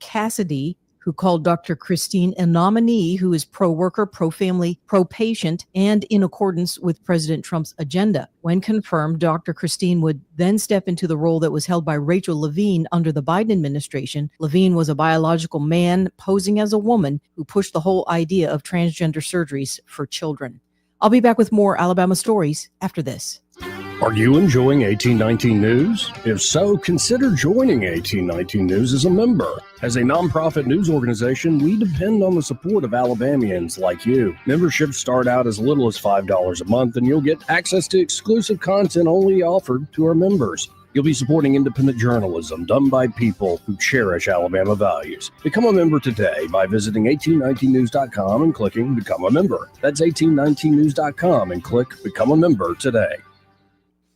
Cassidy, who called Dr. Christine a nominee who is pro-worker, pro-family, pro-patient, and in accordance with President Trump's agenda. When confirmed, Dr. Christine would then step into the role that was held by Rachel Levine under the Biden administration. Levine was a biological man posing as a woman who pushed the whole idea of transgender surgeries for children. I'll be back with more Alabama stories after this. Are you enjoying 1819 News? If so, consider joining 1819 News as a member. As a nonprofit news organization, we depend on the support of Alabamians like you. Memberships start out as little as $5 a month, and you'll get access to exclusive content only offered to our members. You'll be supporting independent journalism done by people who cherish Alabama values. Become a member today by visiting 1819news.com and clicking Become a Member. That's 1819news.com and click Become a Member today.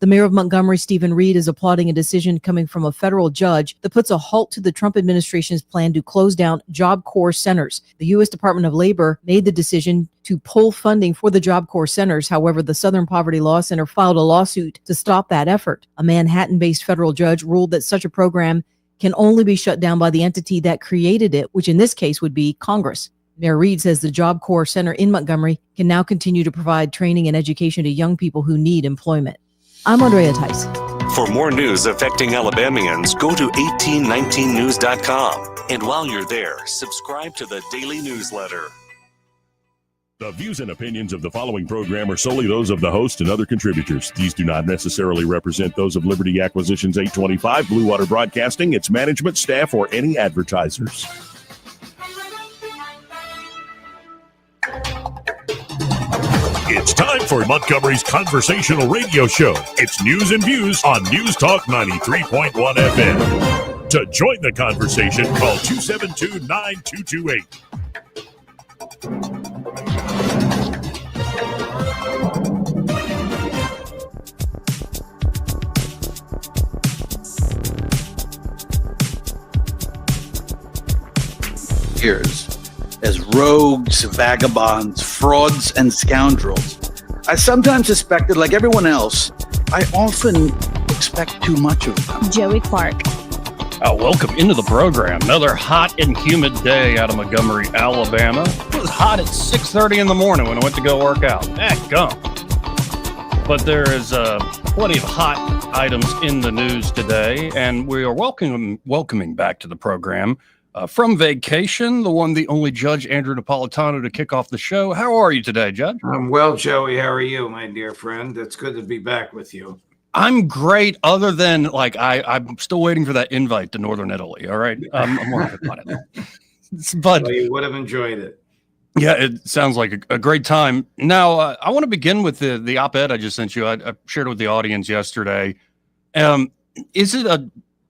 The mayor of Montgomery, Stephen Reed, is applauding a decision coming from a federal judge that puts a halt to the Trump administration's plan to close down Job Corps centers. The U.S. Department of Labor made the decision to pull funding for the Job Corps centers. However, the Southern Poverty Law Center filed a lawsuit to stop that effort. A Manhattan-based federal judge ruled that such a program can only be shut down by the entity that created it, which in this case would be Congress. Mayor Reed says the Job Corps Center in Montgomery can now continue to provide training and education to young people who need employment. I'm Andrea Tice. For more news affecting Alabamians, go to 1819news.com. And while you're there, subscribe to the daily newsletter. The views and opinions of the following program are solely those of the host and other contributors. These do not necessarily represent those of Liberty Acquisitions 825, Blue Water Broadcasting, its management, staff, or any advertisers. It's time for Montgomery's conversational radio show. It's News and Views on News Talk 93.1 FM. To join the conversation, call 272-9228. Years as rogues, vagabonds, frauds, and scoundrels. I sometimes suspected, like everyone else, I often expect too much of them. Joey Clark. Welcome into the program. Another hot and humid day out of Montgomery, Alabama. It was hot at 6:30 in the morning when I went to go work out. Gum. But there is plenty of hot items in the news today, and we are welcoming back to the program from vacation, the only Judge Andrew Napolitano to kick off the show. How are you today, Judge? I'm well, Joey. How are you, my dear friend? It's good to be back with you. I'm great, other than, I'm still waiting for that invite to Northern Italy, all right? I'm working on it. But well, you would have enjoyed it. Yeah, it sounds like a great time. Now, I want to begin with the op-ed I just sent you. I shared it with the audience yesterday.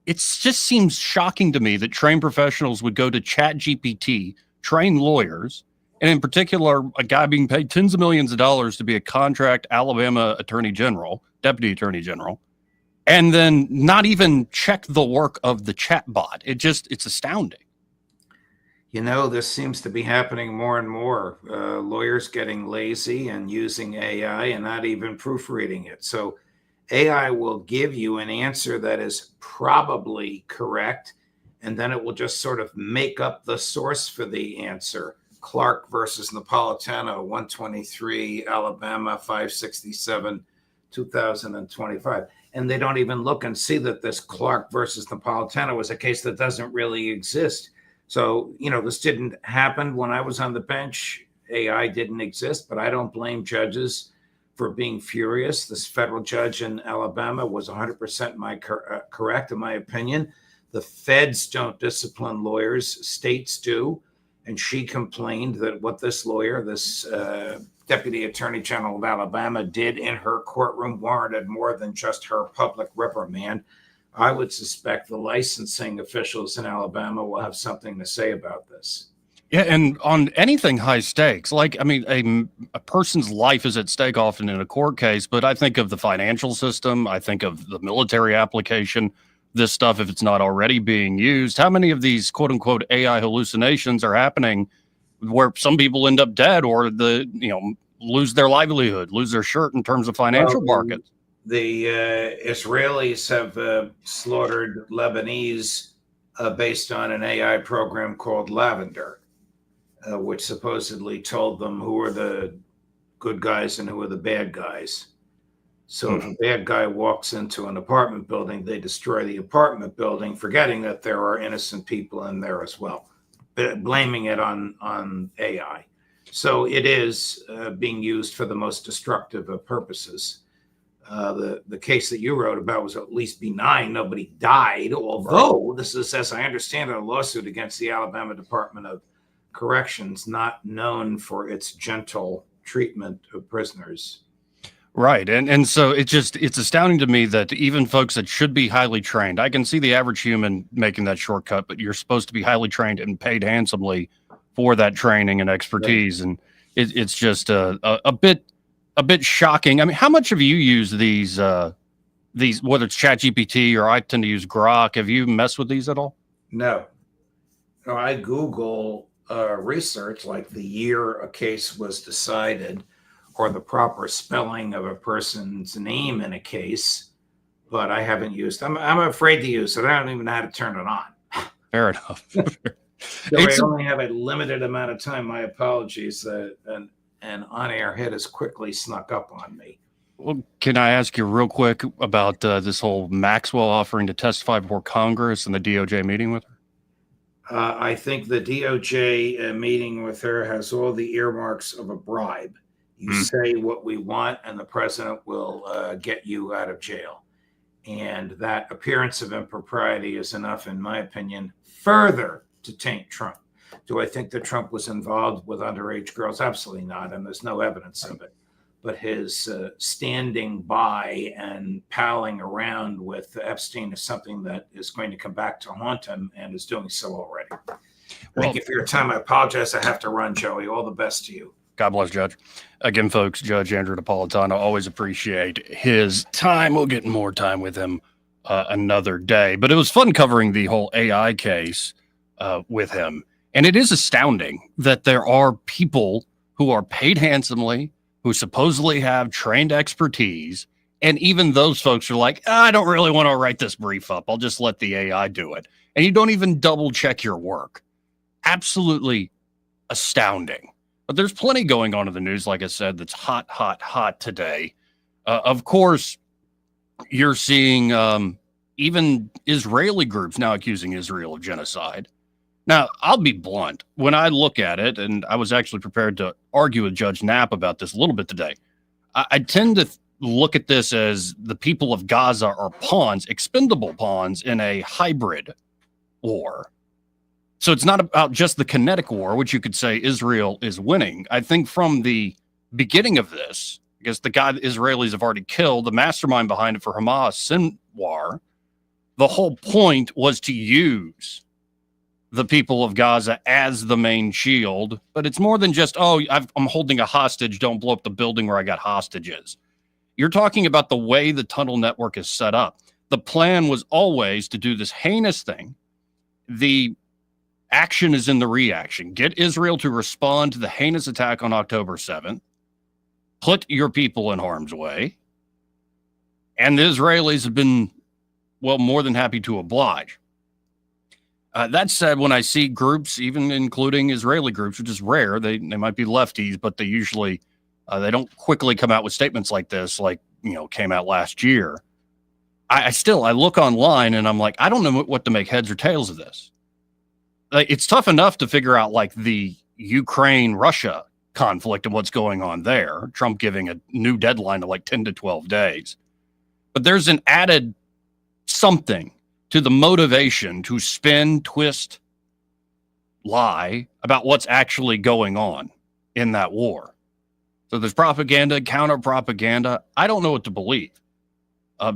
It just seems shocking to me that trained professionals would go to ChatGPT, train lawyers, and in particular, a guy being paid tens of millions of dollars to be a contract Alabama Attorney General, Deputy Attorney General, and then not even check the work of the chat bot. It's astounding. You know, this seems to be happening more and more. Lawyers getting lazy and using AI and not even proofreading it. So AI will give you an answer that is probably correct, and then it will just sort of make up the source for the answer. Clark versus Napolitano, 123, Alabama, 567, 2025. And they don't even look and see that this Clark versus Napolitano is a case that doesn't really exist. So, this didn't happen when I was on the bench. AI didn't exist, but I don't blame judges for being furious. This federal judge in Alabama was 100% correct, in my opinion. The feds don't discipline lawyers, states do. And she complained that what this lawyer, this Deputy Attorney General of Alabama, did in her courtroom warranted more than just her public reprimand. I would suspect the licensing officials in Alabama will have something to say about this. Yeah, and on anything high stakes, a person's life is at stake often in a court case, but I think of the financial system, I think of the military application, this stuff, if it's not already being used. How many of these quote unquote AI hallucinations are happening where some people end up dead or lose their livelihood, lose their shirt in terms of financial markets? The Israelis have slaughtered Lebanese based on an AI program called Lavender, which supposedly told them who are the good guys and who are the bad guys. So if a bad guy walks into an apartment building, they destroy the apartment building, forgetting that there are innocent people in there as well, blaming it on AI. So it is being used for the most destructive of purposes. The case that you wrote about was at least benign. Nobody died, although this is, as I understand it, a lawsuit against the Alabama Department of Corrections, not known for its gentle treatment of prisoners. Right. And so it's astounding to me that even folks that should be highly trained, I can see the average human making that shortcut, but you're supposed to be highly trained and paid handsomely for that training and expertise. Right. And it's just a bit shocking. I mean, how much have you used these, whether it's ChatGPT or I tend to use Grok? Have you messed with these at all? No. I Google research, like the year a case was decided or the proper spelling of a person's name in a case, but I haven't used. I'm afraid to use it. I don't even know how to turn it on. Fair enough. So I only have a limited amount of time. My apologies. An on-air hit has quickly snuck up on me. Well, can I ask you real quick about this whole Maxwell offering to testify before Congress and the DOJ meeting with her? I think the DOJ meeting with her has all the earmarks of a bribe. You say what we want, and the president will get you out of jail. And that appearance of impropriety is enough, in my opinion, further to taint Trump. Do I think that Trump was involved with underage girls? Absolutely not, and there's no evidence of it. But his standing by and palling around with Epstein is something that is going to come back to haunt him, and is doing so already. Thank you for your time. I apologize. I have to run, Joey. All the best to you. God bless, Judge. Again, folks, Judge Andrew Napolitano, always appreciate his time. We'll get more time with him another day. But it was fun covering the whole AI case with him. And it is astounding that there are people who are paid handsomely, who supposedly have trained expertise, and even those folks are like, I don't really want to write this brief up. I'll just let the AI do it. And you don't even double check your work. Absolutely astounding. But there's plenty going on in the news, like I said, that's hot, hot, hot today. Of course, you're seeing even Israeli groups now accusing Israel of genocide. Now, I'll be blunt. When I look at it, and I was actually prepared to argue with Judge Knapp about this a little bit today, I tend to look at this as the people of Gaza are pawns, expendable pawns in a hybrid war. So it's not about just the kinetic war, which you could say Israel is winning. I think from the beginning of this, I guess the guy the Israelis have already killed, the mastermind behind it for Hamas, Sinwar, the whole point was to use the people of Gaza as the main shield. But it's more than just, I'm holding a hostage, don't blow up the building where I got hostages. You're talking about the way the tunnel network is set up. The plan was always to do this heinous thing. The action is in the reaction. Get Israel to respond to the heinous attack on October 7th. Put your people in harm's way. And the Israelis have been, well, more than happy to oblige. That said, when I see groups, even including Israeli groups, which is rare, they might be lefties, but they usually, they don't quickly come out with statements like this, like, came out last year. I look online and I'm like, I don't know what to make heads or tails of this. It's tough enough to figure out like the Ukraine-Russia conflict and what's going on there. Trump giving a new deadline of like 10 to 12 days. But there's an added something to the motivation to spin, twist, lie about what's actually going on in that war. So there's propaganda, counter-propaganda. I don't know what to believe.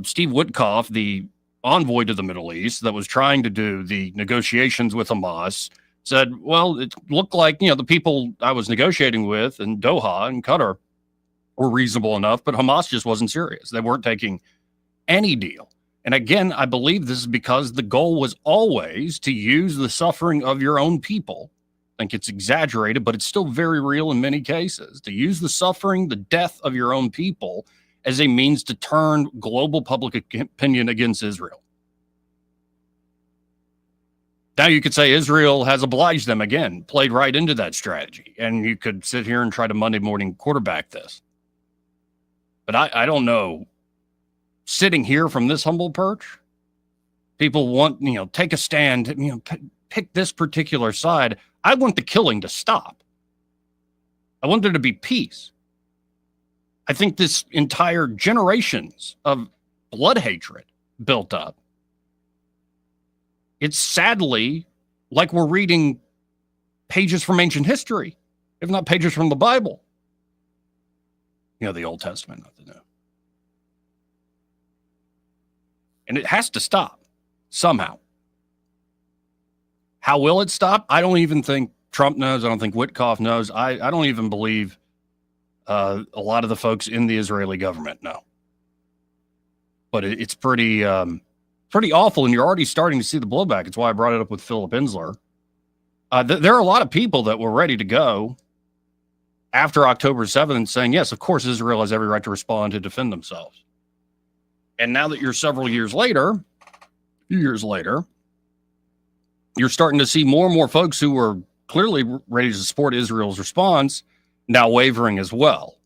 Steve Witkoff, the envoy to the Middle East that was trying to do the negotiations with Hamas, said, well, it looked like, the people I was negotiating with in Doha and Qatar were reasonable enough, but Hamas just wasn't serious. They weren't taking any deal. And again, I believe this is because the goal was always to use the suffering of your own people. I think it's exaggerated, but it's still very real in many cases. To use the suffering, the death of your own people as a means to turn global public opinion against Israel. Now you could say Israel has obliged them again, played right into that strategy. And you could sit here and try to Monday morning quarterback this. But I don't know. Sitting here from this humble perch, people want, take a stand, pick this particular side. I want the killing to stop. I want there to be peace. I think this entire generations of blood hatred built up. It's sadly like we're reading pages from ancient history, if not pages from the Bible. The Old Testament, not the New. And it has to stop somehow. How will it stop? I don't even think Trump knows. I don't think Witkoff knows. I don't even believe a lot of the folks in the Israeli government know. But it's pretty awful, and you're already starting to see the blowback. It's why I brought it up with Philip Insler. There are a lot of people that were ready to go after October 7th saying, yes, of course, Israel has every right to respond to defend themselves. And now that you're several years later, you're starting to see more and more folks who were clearly ready to support Israel's response now wavering as well.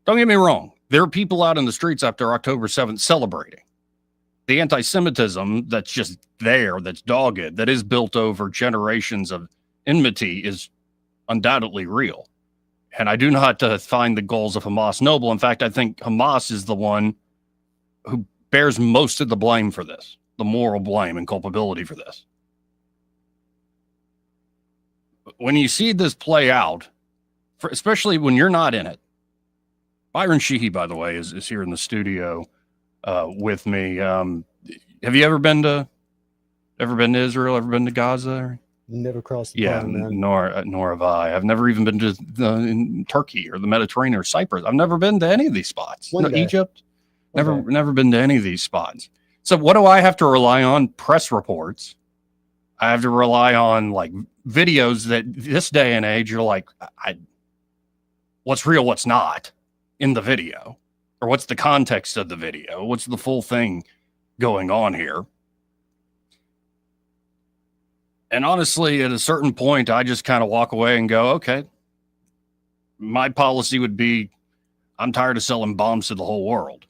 Don't get me wrong. There are people out in the streets after October 7th celebrating. The anti-Semitism that's just there, that's dogged, that is built over generations of enmity is undoubtedly real. And I do not find the goals of Hamas noble. In fact, I think Hamas is the one who bears most of the blame for this, the moral blame and culpability for this. When you see this play out, especially when you're not in it, Byron Sheehy, by the way, is here in the studio with me. Have you ever been to Israel? Ever been to Gaza? Never crossed the line, man. Nor have I. I've never even been to in Turkey or the Mediterranean or Cyprus. I've never been to any of these spots. Egypt. Never been to any of these spots. So what do I have to rely on? Press reports. I have to rely on like videos that this day and age, you're like, what's real, what's not in the video, or what's the context of the video? What's the full thing going on here? And honestly, at a certain point, I just kind of walk away and go, okay, my policy would be, I'm tired of selling bombs to the whole world.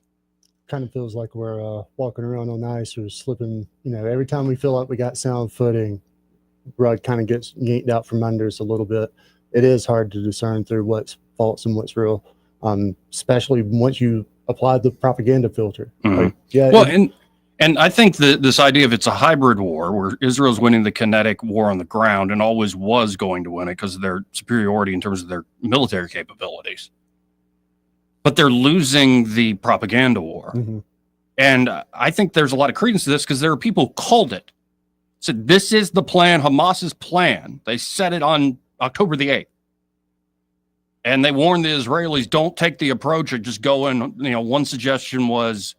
Kind of feels like we're walking around on ice or slipping. Every time we feel like we got sound footing, rug kind of gets yanked out from under us a little bit. It is hard to discern through what's false and what's real, especially once you apply the propaganda filter. Mm-hmm. And I think that this idea of it's a hybrid war where Israel's winning the kinetic war on the ground and always was going to win it because of their superiority in terms of their military capabilities. But they're losing the propaganda war. Mm-hmm. And I think there's a lot of credence to this because there are people who called it. Said, this is the plan, Hamas's plan. They said it on October the 8th. And they warned the Israelis, don't take the approach of just go in. One suggestion was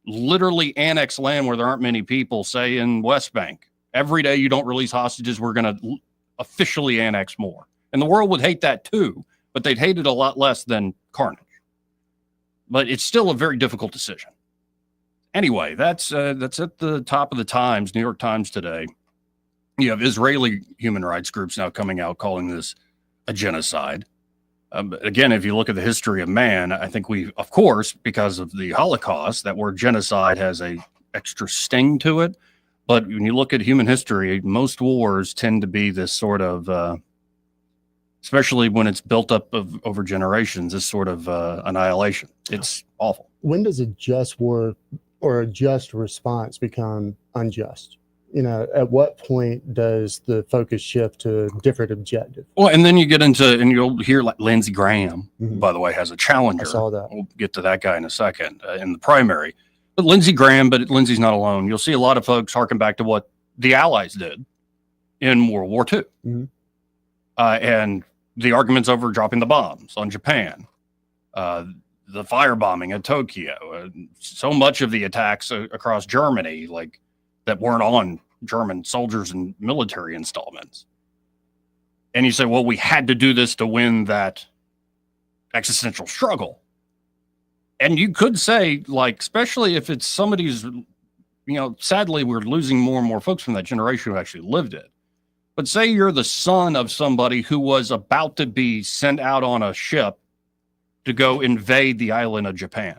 literally annex land where there aren't many people, say in West Bank. Every day you don't release hostages, we're going to officially annex more. And the world would hate that too, but they'd hate it a lot less than carnage. But it's still a very difficult decision. Anyway, that's at the top of the Times, New York Times today. You have Israeli human rights groups now coming out calling this a genocide. Again, if you look at the history of man, I think we, of course, because of the Holocaust, that word genocide has a extra sting to it. But when you look at human history, most wars tend to be this sort of, especially when it's built up over generations, this sort of annihilation. It's awful. When does a just war or a just response become unjust? At what point does the focus shift to a different objective? Well, and then you get into, and you'll hear like Lindsey Graham, who, by the way, has a challenger. I saw that. We'll get to that guy in a second in the primary. But Lindsey Graham, but Lindsey's not alone. You'll see a lot of folks harken back to what the Allies did in World War II. Mm-hmm. And the arguments over dropping the bombs on Japan, the firebombing at Tokyo, so much of the attacks across Germany, like that weren't on German soldiers and military installments. And you say, well, we had to do this to win that existential struggle. And you could say, like, especially if it's somebody who's, sadly, we're losing more and more folks from that generation who actually lived it. But say you're the son of somebody who was about to be sent out on a ship to go invade the island of Japan.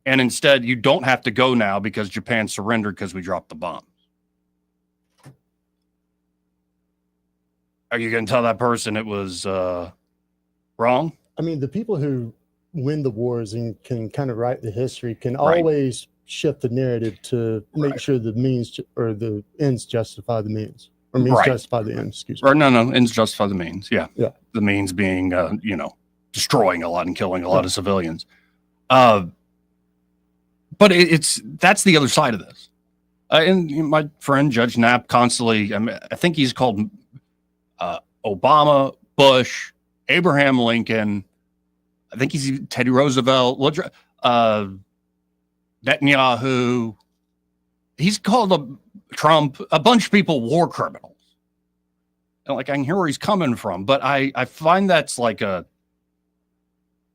And instead, you don't have to go now because Japan surrendered because we dropped the bombs. Are you going to tell that person it was wrong? I mean, the people who win the wars and can kind of write the history can always shift the narrative to make sure the means or the ends justify the means, or means justify the ends. Excuse me. Or no, ends justify the means. Yeah. The means being, destroying a lot and killing a lot of civilians. But that's the other side of this. And my friend Judge Knapp constantly, I think he's called Obama, Bush, Abraham Lincoln. I think he's Teddy Roosevelt, Netanyahu. He's called Trump, a bunch of people war criminals. And I can hear where he's coming from, but I find that's like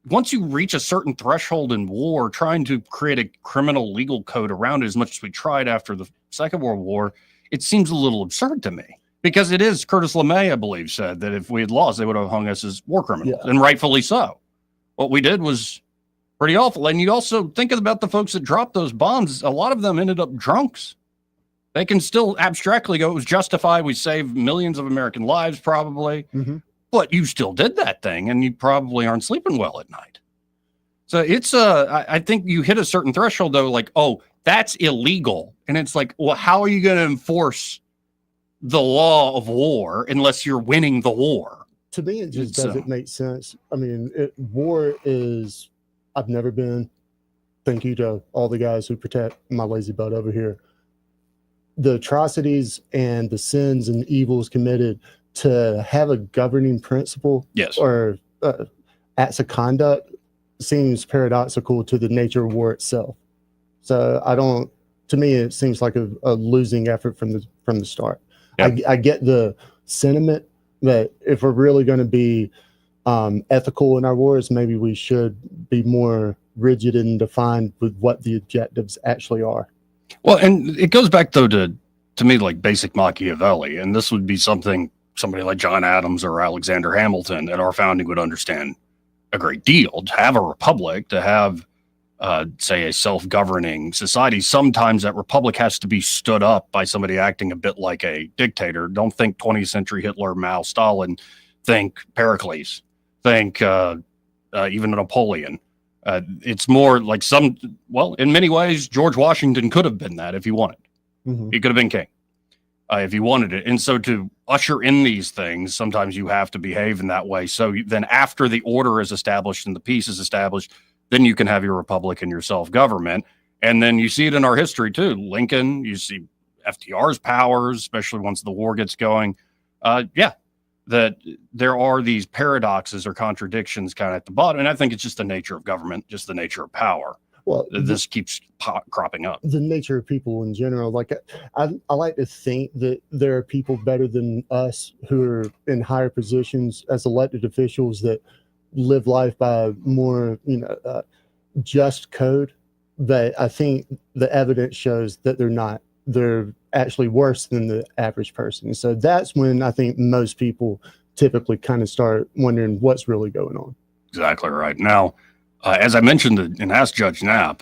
once you reach a certain threshold in war, trying to create a criminal legal code around it as much as we tried after the Second World War, it seems a little absurd to me. Because it is, Curtis LeMay, I believe, said that if we had lost, they would have hung us as war criminals, and rightfully so. What we did was pretty awful. And you also think about the folks that dropped those bombs. A lot of them ended up drunks. They can still abstractly go, it was justified. We saved millions of American lives, probably. Mm-hmm. But you still did that thing, and you probably aren't sleeping well at night. So it's I think you hit a certain threshold, though, like, oh, that's illegal. And it's like, well, how are you going to enforce the law of war unless you're winning the war? To me, it just doesn't make sense. I mean, war is, I've never been, thank you to all the guys who protect my lazy butt over here. The atrocities and the sins and evils committed, to have a governing principle or acts of conduct seems paradoxical to the nature of war itself. So to me, it seems like a losing effort from the start. I get the sentiment that if we're really going to be ethical in our wars, maybe we should be more rigid and defined with what the objectives actually are. Well, and it goes back, though, to me, like basic Machiavelli. And this would be something somebody like John Adams or Alexander Hamilton at our founding would understand a great deal. To have a republic, to have, say, a self-governing society, sometimes that republic has to be stood up by somebody acting a bit like a dictator. Don't think 20th century Hitler, Mao, Stalin. Think Pericles. Think even Napoleon. It's more like in many ways, George Washington could have been that if he wanted. Mm-hmm. He could have been king if he wanted it. And so to usher in these things, sometimes you have to behave in that way. So then after the order is established and the peace is established, then you can have your republic and your self-government. And then you see it in our history too. Lincoln, you see FDR's powers, especially once the war gets going. That there are these paradoxes or contradictions kind of at the bottom. And I think it's just the nature of government, just the nature of power. Well, this keeps cropping up. The nature of people in general. Like I like to think that there are people better than us who are in higher positions as elected officials that live life by more, just code. But I think the evidence shows that they're not. They're actually worse than the average person. So that's when I think most people typically kind of start wondering what's really going on. Exactly right. Now, as I mentioned and asked Judge Knapp,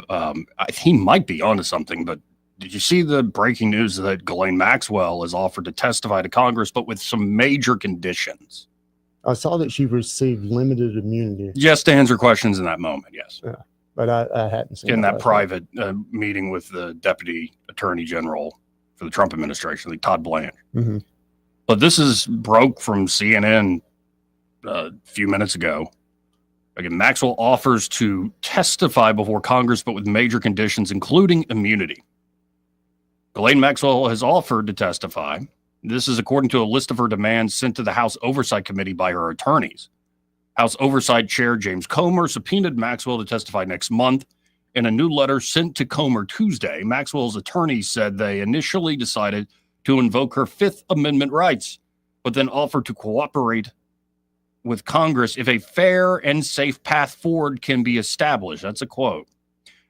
he might be onto something, but did you see the breaking news that Ghislaine Maxwell is offered to testify to Congress, but with some major conditions? I saw that she received limited immunity. Just to answer questions in that moment, yes. Yeah, but I hadn't seen in that private meeting with the Deputy Attorney General for the Trump administration, like Todd Blanche. Mm-hmm. But this is broke from CNN a few minutes ago. Again, Maxwell offers to testify before Congress, but with major conditions, including immunity. Ghislaine Maxwell has offered to testify. This is according to a list of her demands sent to the House Oversight Committee by her attorneys. House Oversight Chair James Comer subpoenaed Maxwell to testify next month. In a new letter sent to Comer Tuesday, Maxwell's attorneys said they initially decided to invoke her Fifth Amendment rights, but then offered to cooperate with Congress if a fair and safe path forward can be established. That's a quote.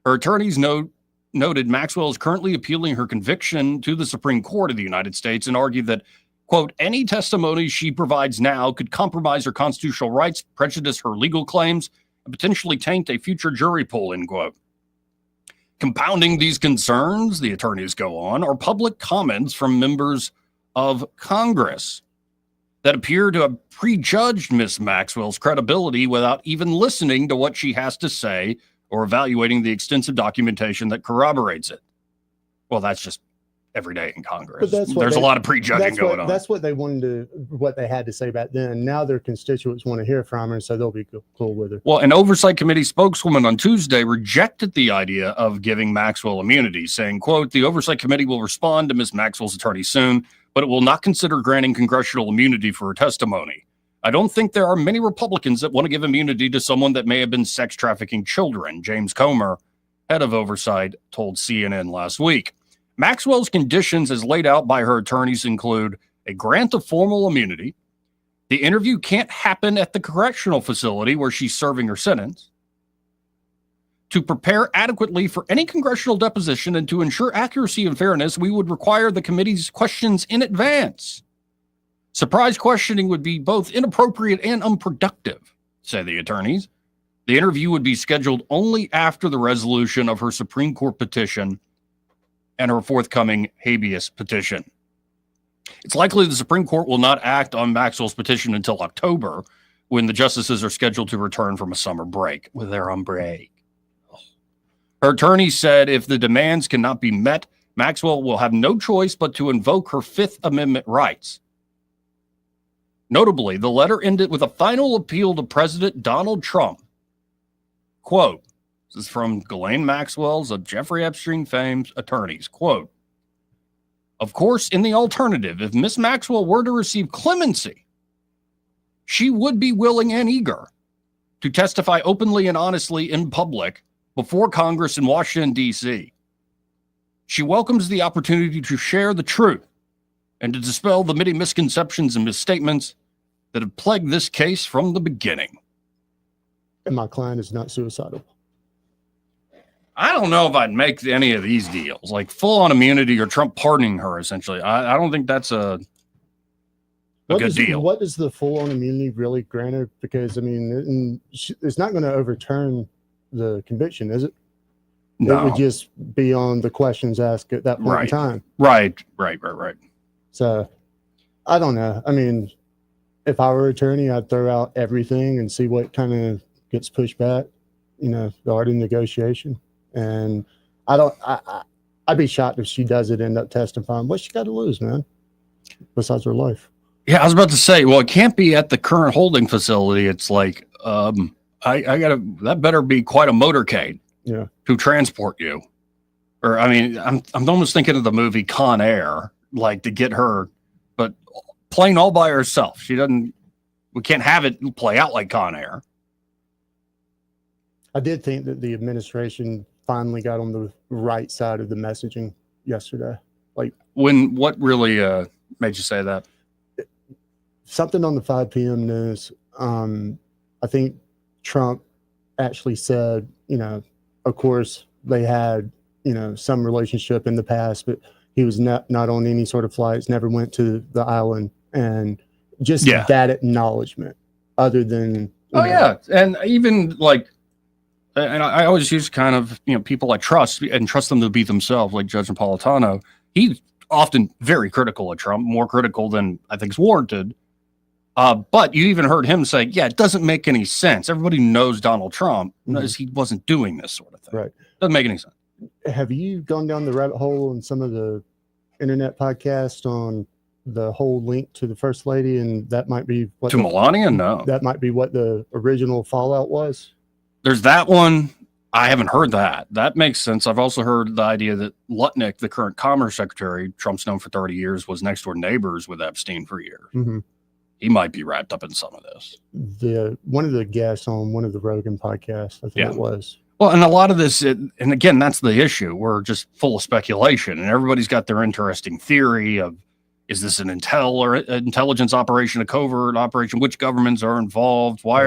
Her attorneys note noted Maxwell is currently appealing her conviction to the Supreme Court of the United States and argued that, quote, any testimony she provides now could compromise her constitutional rights, prejudice her legal claims, and potentially taint a future jury pool, end quote. Compounding these concerns, the attorneys go on, are public comments from members of Congress that appear to have prejudged Miss Maxwell's credibility without even listening to what she has to say or evaluating the extensive documentation that corroborates it. Well, that's just every day in Congress. There's a lot of prejudging going on. That's what they wanted to, what they had to say back then. Now their constituents want to hear from her, so they'll be cool with her. Well, an Oversight Committee spokeswoman on Tuesday rejected the idea of giving Maxwell immunity, saying, quote, the Oversight Committee will respond to Ms. Maxwell's attorney soon, but it will not consider granting congressional immunity for her testimony. I don't think there are many Republicans that want to give immunity to someone that may have been sex trafficking children, James Comer, head of Oversight, told CNN last week. Maxwell's conditions as laid out by her attorneys include a grant of formal immunity. The interview can't happen at the correctional facility where she's serving her sentence. To prepare adequately for any congressional deposition and to ensure accuracy and fairness, we would require the committee's questions in advance. Surprise questioning would be both inappropriate and unproductive, say the attorneys. The interview would be scheduled only after the resolution of her Supreme Court petition and her forthcoming habeas petition. It's likely the Supreme Court will not act on Maxwell's petition until October, when the justices are scheduled to return from a summer break. Well, they're on break. Her attorney said if the demands cannot be met, Maxwell will have no choice but to invoke her Fifth Amendment rights. Notably, the letter ended with a final appeal to President Donald Trump. Quote, this is from Ghislaine Maxwell's of Jeffrey Epstein fame's attorneys. Quote, of course, in the alternative, if Miss Maxwell were to receive clemency, she would be willing and eager to testify openly and honestly in public before Congress in Washington, D.C. She welcomes the opportunity to share the truth and to dispel the many misconceptions and misstatements that have plagued this case from the beginning. And my client is not suicidal. I don't know if I'd make any of these deals, like full-on immunity or Trump pardoning her, essentially. I don't think that's a good deal. What is the full-on immunity really granted? Because, I mean, it's not going to overturn the conviction, is it? No. It would just be on the questions asked at that point in time. Right. So, I don't know. I mean, if I were an attorney, I'd throw out everything and see what kind of gets pushed back, the art of negotiation. And I'd be shocked if she doesn't end up testifying. What's she got to lose, man? Besides her life. Yeah, I was about to say, well, it can't be at the current holding facility. It's like, that better be quite a motorcade to transport you. Or, I mean, I'm almost thinking of the movie Con Air, like to get her, but playing all by herself. We can't have it play out like Con Air. I did think that the administration finally got on the right side of the messaging yesterday. Like, what really made you say that? Something on the 5 p.m. news. I think Trump actually said, of course they had, some relationship in the past, but he was not on any sort of flights, never went to the island, and just that acknowledgement other than, And even like, and I always use kind of, people I trust and trust them to be themselves, like Judge Napolitano. He's often very critical of Trump, more critical than I think is warranted. But you even heard him say, it doesn't make any sense. Everybody knows Donald Trump knows he wasn't doing this sort of thing. Right. Doesn't make any sense. Have you gone down the rabbit hole in some of the internet podcasts on the whole link to the First Lady? And that might be what Melania? No. That might be what the original fallout was. There's that one. I haven't heard that. That makes sense. I've also heard the idea that Lutnick, the current Commerce Secretary, Trump's known for 30 years, was next door neighbors with Epstein for years. Mm-hmm. He might be wrapped up in some of this. One of the guests on one of the Rogan podcasts, I think it was. Well, and a lot of this, and again, that's the issue. We're just full of speculation, and everybody's got their interesting theory of, is this an intelligence operation, a covert operation? Which governments are involved? Why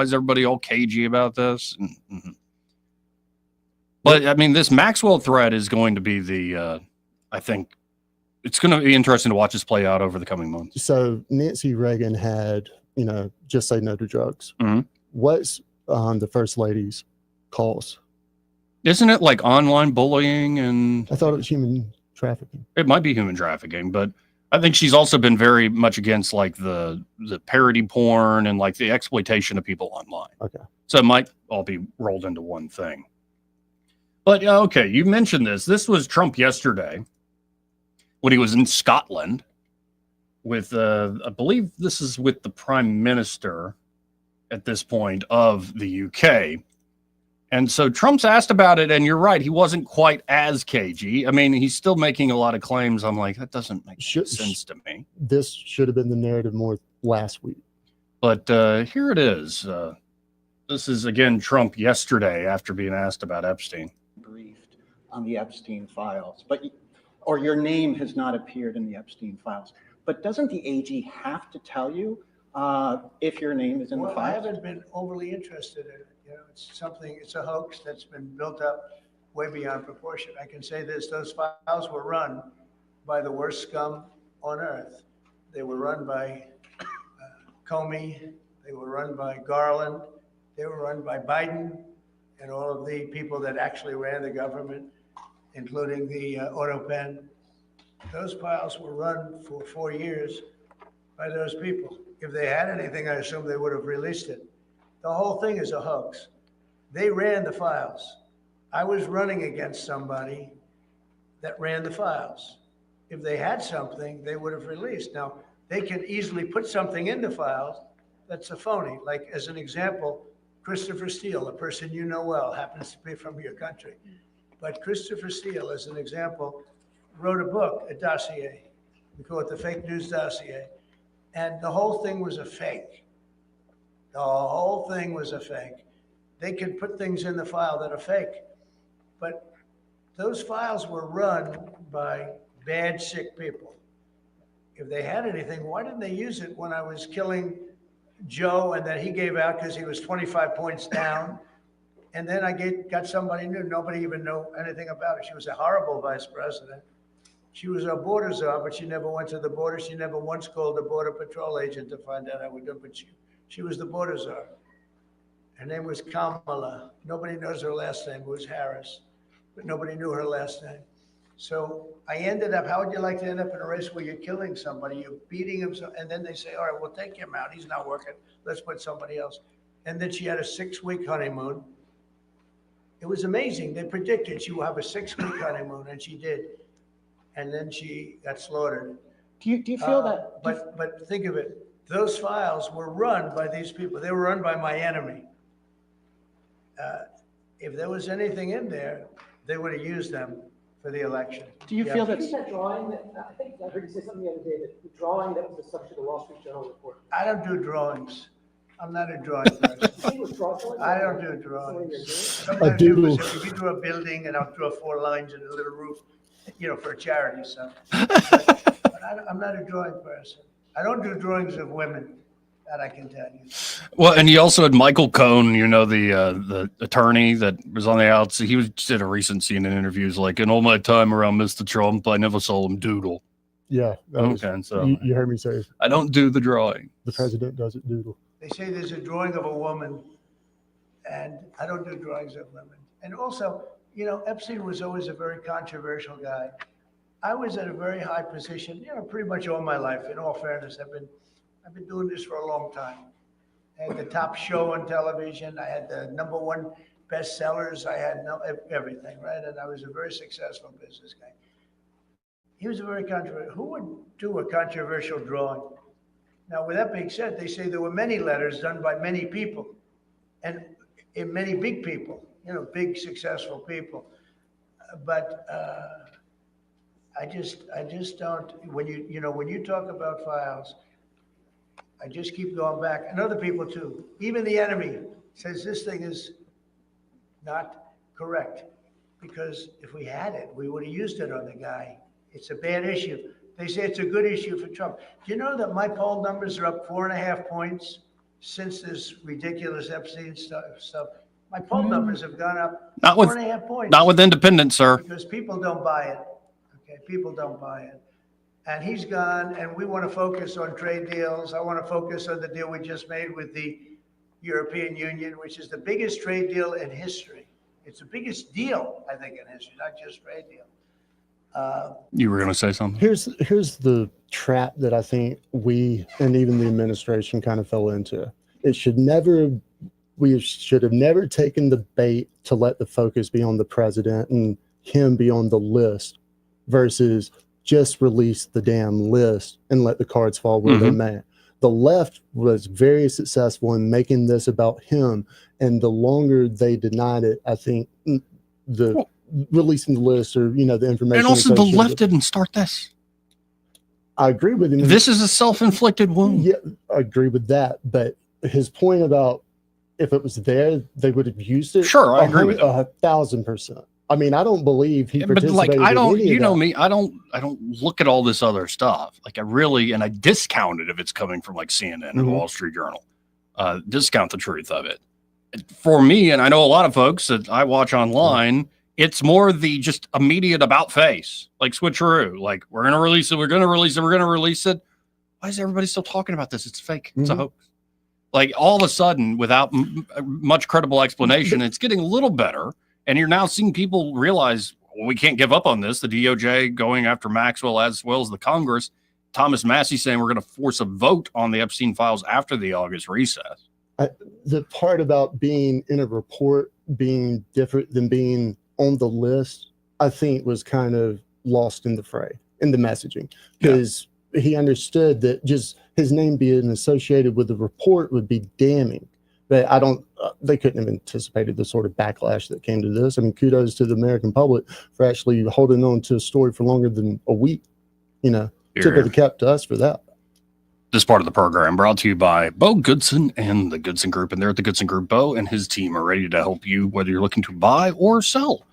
is everybody all cagey about this? But I mean, this Maxwell threat is going to be the, I think it's going to be interesting to watch this play out over the coming months. So Nancy Reagan had, just say no to drugs. Mm-hmm. What's the first lady's cause? Isn't it like online bullying? And I thought it was human trafficking. It might be human trafficking, but I think she's also been very much against like the parody porn and like the exploitation of people online. Okay. So it might all be rolled into one thing. But okay, you mentioned this. This was Trump yesterday when he was in Scotland with, I believe this is with the Prime Minister at this point of the UK. And so Trump's asked about it, and you're right, he wasn't quite as cagey. I mean, he's still making a lot of claims. I'm like, that doesn't make sense to me. This should have been the narrative more last week. But here it is. This is, again, Trump yesterday after being asked about Epstein. Briefed on the Epstein files, or your name has not appeared in the Epstein files. But doesn't the AG have to tell you if your name is in the files? I haven't been overly interested in it. It's a hoax that's been built up way beyond proportion. I can say this, those files were run by the worst scum on earth. They were run by Comey, they were run by Garland, they were run by Biden and all of the people that actually ran the government, including the auto pen. Those files were run for 4 years by those people. If they had anything, I assume they would have released it. The whole thing is a hoax. They ran the files. I was running against somebody that ran the files. If they had something, they would have released. Now, they can easily put something in the files that's a phony. Like, as an example, Christopher Steele, a person you know well, happens to be from your country. But Christopher Steele, as an example, wrote a book, a dossier. We call it the fake news dossier. And the whole thing was a fake. The whole thing was a fake. They can put things in the file that are fake. But those files were run by bad, sick people. If they had anything, why didn't they use it when I was killing Joe and that he gave out because he was 25 points down? And then I got somebody new. Nobody even knew anything about it. She was a horrible vice president. She was our border czar, but she never went to the border. She never once called a border patrol agent to find out how we did, but she was the border czar. Her name was Kamala. Nobody knows her last name. It was Harris, but nobody knew her last name. So I ended up, how would you like to end up in a race where you're killing somebody, you're beating him, and then they say, all right, we'll take him out. He's not working. Let's put somebody else. And then she had a 6-week honeymoon. It was amazing. They predicted she will have a 6-week honeymoon, and she did. And then she got slaughtered. Do you feel that? But think of it. Those files were run by these people. They were run by my enemy. If there was anything in there, they would have used them for the election. Do you feel that? That drawing that I think I heard you say something the other day that the drawing that was the subject of the Wall Street Journal report. I don't do drawings. I'm not a drawing person. I don't do drawings. Sometimes if you draw a building and I'll draw 4 lines and a little roof, for a charity or something. But I'm not a drawing person. I don't do drawings of women. That I can tell you. Well, and you also had Michael Cohen, the attorney that was on the outs. He did a recent CNN interview. He's like, in all my time around Mr. Trump, I never saw him doodle. Yeah. So you heard me say, I don't do the drawing. The president doesn't doodle. They say there's a drawing of a woman, and I don't do drawings of women. And also, Epstein was always a very controversial guy. I was at a very high position, pretty much all my life. In all fairness, I've been doing this for a long time. I had the top show on television. I had the #1 bestsellers. I had everything, right? And I was a very successful business guy. He was a very controversial. Who would do a controversial drawing? Now, with that being said, they say there were many letters done by many people, and many big people, big successful people. But I just don't. When you talk about files, I just keep going back, and other people too. Even the enemy says this thing is not correct, because if we had it, we would have used it on the guy. It's a bad issue. They say it's a good issue for Trump. Do you know that my poll numbers are up 4.5 points since this ridiculous Epstein stuff? My poll numbers have gone up Not with- 4.5 points. Not with independents, sir. Because people don't buy it. Okay, people don't buy it. And he's gone, and we want to focus on trade deals. I want to focus on the deal we just made with the European Union, which is the biggest trade deal in history. It's the biggest deal, I think, in history, not just trade deal. You were going to say something? Here's the trap that I think we and even the administration kind of fell into. We should have never taken the bait to let the focus be on the president and him be on the list versus just release the damn list and let the cards fall where they may. The left was very successful in making this about him, and the longer they denied it, I think releasing the list or the information. And also, the left didn't start this. I agree with him. This is a self-inflicted wound. Yeah, I agree with that. But his point about if it was there, they would have used it. Sure, I agree with him. 1,000%. I mean, I don't believe he participated. But I don't. In any of that. Me. I don't look at all this other stuff. I discount it if it's coming from like CNN and Wall Street Journal. Discount the truth of it. For me, and I know a lot of folks that I watch online, it's more the just immediate about face, like switcheroo. Like, we're going to release it. We're going to release it. We're going to release it. Why is everybody still talking about this? It's fake. It's a hoax. Like, all of a sudden, without much credible explanation, it's getting a little better. And you're now seeing people realize, well, we can't give up on this. The DOJ going after Maxwell as well as the Congress. Thomas Massey saying we're going to force a vote on the Epstein files after the August recess. The part about being in a report being different than being on the list, I think was kind of lost in the fray, in the messaging, because he understood that just his name being associated with the report would be damning. But they couldn't have anticipated the sort of backlash that came to this. I mean, kudos to the American public for actually holding on to a story for longer than a week. Tip of the cap to us for that. This part of the program brought to you by Bo Goodson and the Goodson Group. And there at the Goodson Group, Bo and his team are ready to help you, whether you're looking to buy or sell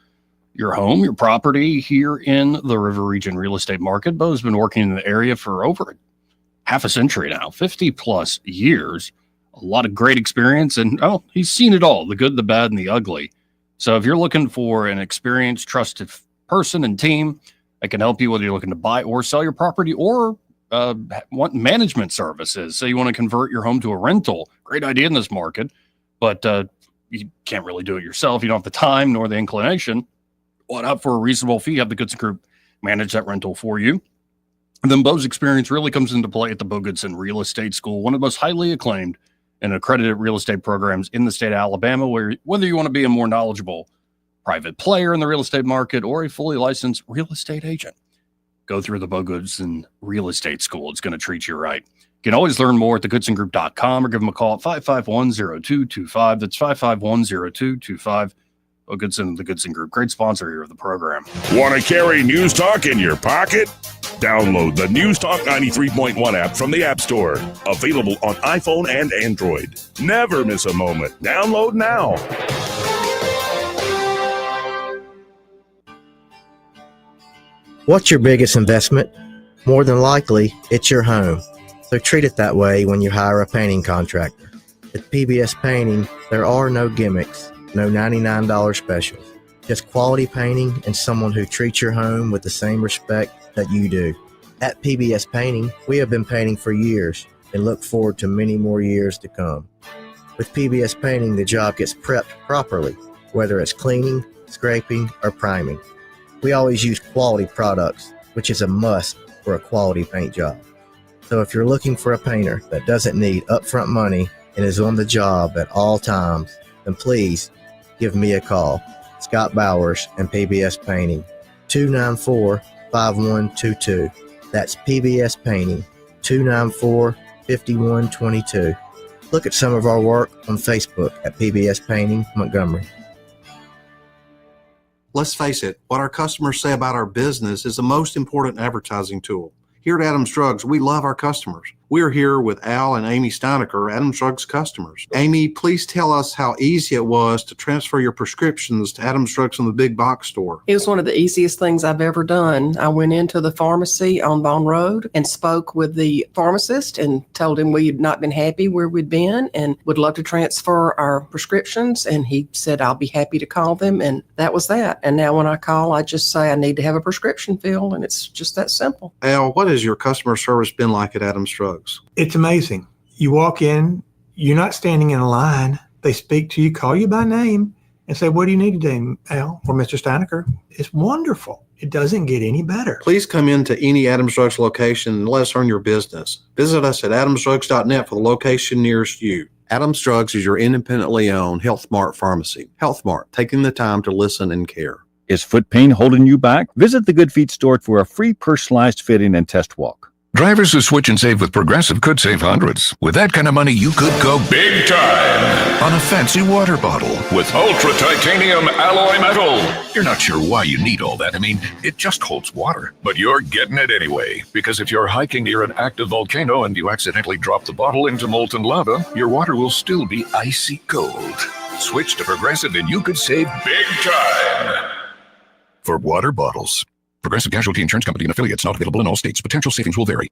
your home, your property here in the River Region real estate market. Bo's been working in the area for over half a century now, 50 plus years. A lot of great experience, and he's seen it all, the good, the bad, and the ugly. So if you're looking for an experienced, trusted person and team that can help you, whether you're looking to buy or sell your property or want management services, say you want to convert your home to a rental, great idea in this market, but you can't really do it yourself. You don't have the time nor the inclination. Why not, for a reasonable fee, have the Goodson Group manage that rental for you? And then Bo's experience really comes into play at the Bo Goodson Real Estate School, one of the most highly acclaimed and accredited real estate programs in the state of Alabama, where whether you want to be a more knowledgeable private player in the real estate market or a fully licensed real estate agent, go through the Bo Goodson Real Estate School. It's going to treat you right. You can always learn more at thegoodsongroup.com or give them a call at 551-0225. That's 551-0225. Bo Goodson, the Goodson Group, great sponsor here of the program. Want to carry News Talk in your pocket? Download the News Talk 93.1 app from the App Store. Available on iPhone and Android. Never miss a moment. Download now. What's your biggest investment? More than likely, it's your home. So treat it that way when you hire a painting contractor. At PBS Painting, there are no gimmicks, no $99 specials. Just quality painting and someone who treats your home with the same respect that you do. At PBS Painting, we have been painting for years and look forward to many more years to come. With PBS Painting, the job gets prepped properly, whether it's cleaning, scraping, or priming. We always use quality products, which is a must for a quality paint job. So if you're looking for a painter that doesn't need upfront money and is on the job at all times, then please give me a call. Scott Bowers and PBS Painting, 294-5122. That's PBS Painting, 294-5122. Look at some of our work on Facebook at PBS Painting Montgomery. Let's face it, what our customers say about our business is the most important advertising tool. Here at Adams Drugs, we love our customers. We're here with Al and Amy Steinecker, Adams Drugs customers. Amy, please tell us how easy it was to transfer your prescriptions to Adams Drugs from the big box store. It was one of the easiest things I've ever done. I went into the pharmacy on Bond Road and spoke with the pharmacist and told him we had not been happy where we'd been and would love to transfer our prescriptions. And he said, I'll be happy to call them. And that was that. And now when I call, I just say I need to have a prescription filled. And it's just that simple. Al, what has your customer service been like at Adams Drugs? It's amazing. You walk in, you're not standing in a line. They speak to you, call you by name, and say, what do you need today, Al or Mr. Steinecker? It's wonderful. It doesn't get any better. Please come into any Adams Drugs location and let us earn your business. Visit us at adamsdrugs.net for the location nearest you. Adams Drugs is your independently owned Health Mart pharmacy. Health Mart, taking the time to listen and care. Is foot pain holding you back? Visit the Good Feet store for a free personalized fitting and test walk. Drivers who switch and save with Progressive could save hundreds. With that kind of money, you could go big time on a fancy water bottle with ultra titanium alloy metal. You're not sure why you need all that. I mean, it just holds water. But you're getting it anyway, because if you're hiking near an active volcano and you accidentally drop the bottle into molten lava, your water will still be icy cold. Switch to Progressive and you could save big time for water bottles. Progressive Casualty Insurance Company and affiliates, not available in all states. Potential savings will vary.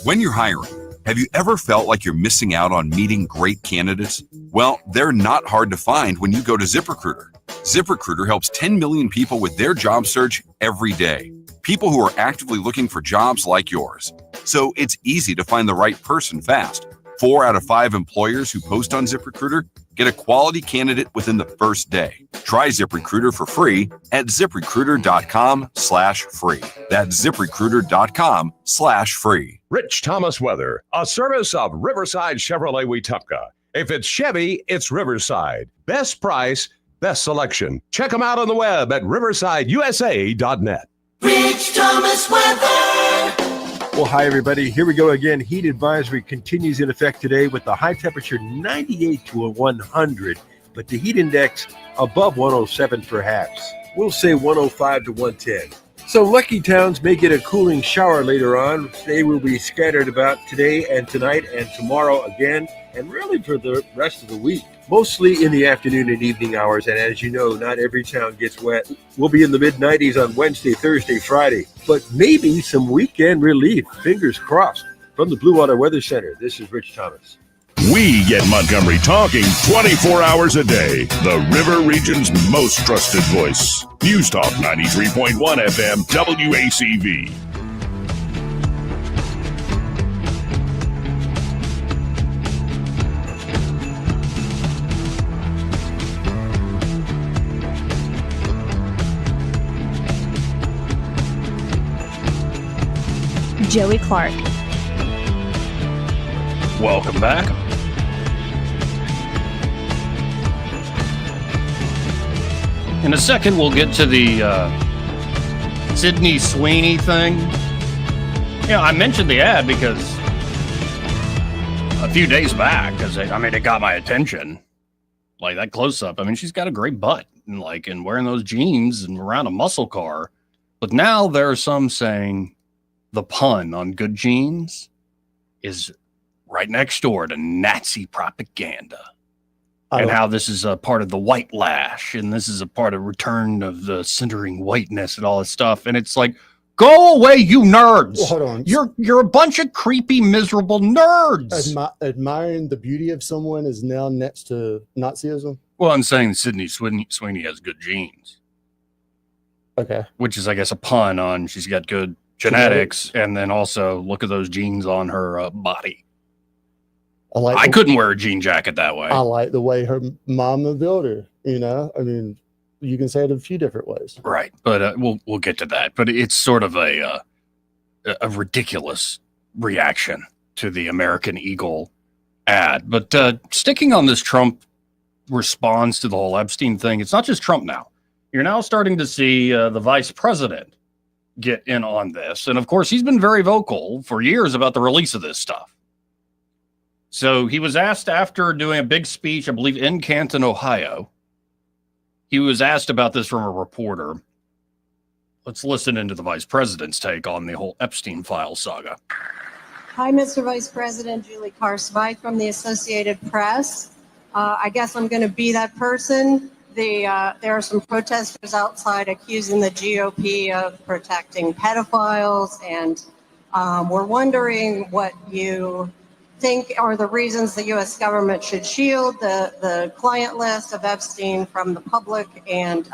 When you're hiring, have you ever felt like you're missing out on meeting great candidates? Well, they're not hard to find when you go to ZipRecruiter. ZipRecruiter helps 10 million people with their job search every day. People who are actively looking for jobs like yours. So it's easy to find the right person fast. 4 out of 5 employers who post on ZipRecruiter get a quality candidate within the first day. Try ZipRecruiter for free at ZipRecruiter.com/free. That's ZipRecruiter.com/free. Rich Thomas Weather, a service of Riverside Chevrolet Wetumpka. If it's Chevy, it's Riverside. Best price, best selection. Check them out on the web at riversideusa.net. Rich Thomas Weather. Well, hi, everybody. Here we go again. Heat advisory continues in effect today with the high temperature 98 to 100, but the heat index above 107 perhaps. We'll say 105 to 110. So lucky towns may get a cooling shower later on. They will be scattered about today and tonight and tomorrow again, and really for the rest of the week. Mostly in the afternoon and evening hours, and as you know, not every town gets wet. We'll be in the mid-90s on Wednesday, Thursday, Friday, but maybe some weekend relief. Fingers crossed. From the Blue Water Weather Center, this is Rich Thomas. We get Montgomery talking 24 hours a day. The River Region's most trusted voice. News Talk 93.1 FM WACV. Joey Clark. Welcome back. In a second, we'll get to the Sydney Sweeney thing. Yeah, I mentioned the ad because a few days back, because it got my attention. Like that close up. I mean, she's got a great butt and wearing those jeans and around a muscle car. But now there are some saying the pun on good jeans is right next door to Nazi propaganda. And how this is a part of the white lash, and this is a part of return of the centering whiteness and all this stuff. And it's like, go away, you nerds. Well, hold on. You're a bunch of creepy, miserable nerds. Admiring the beauty of someone is now next to Nazism? Well, I'm saying Sydney Sweeney has good genes. Okay. Which is, I guess, a pun on she's got good genetics, and then also look at those genes on her body. I couldn't wear a jean jacket that way. I like the way her mama built her, you know? I mean, you can say it a few different ways. Right, but we'll get to that. But it's sort of a ridiculous reaction to the American Eagle ad. But sticking on this Trump response to the whole Epstein thing, it's not just Trump now. You're now starting to see the vice president get in on this. And of course, he's been very vocal for years about the release of this stuff. So he was asked after doing a big speech, I believe, in Canton, Ohio. He was asked about this from a reporter. Let's listen into the vice president's take on the whole Epstein file saga. Hi, Mr. Vice President. Julie Carr-Smythe from the Associated Press. I guess I'm going to be that person. There are some protesters outside accusing the GOP of protecting pedophiles, and we're wondering what you think are the reasons the U.S. government should shield the client list of Epstein from the public, and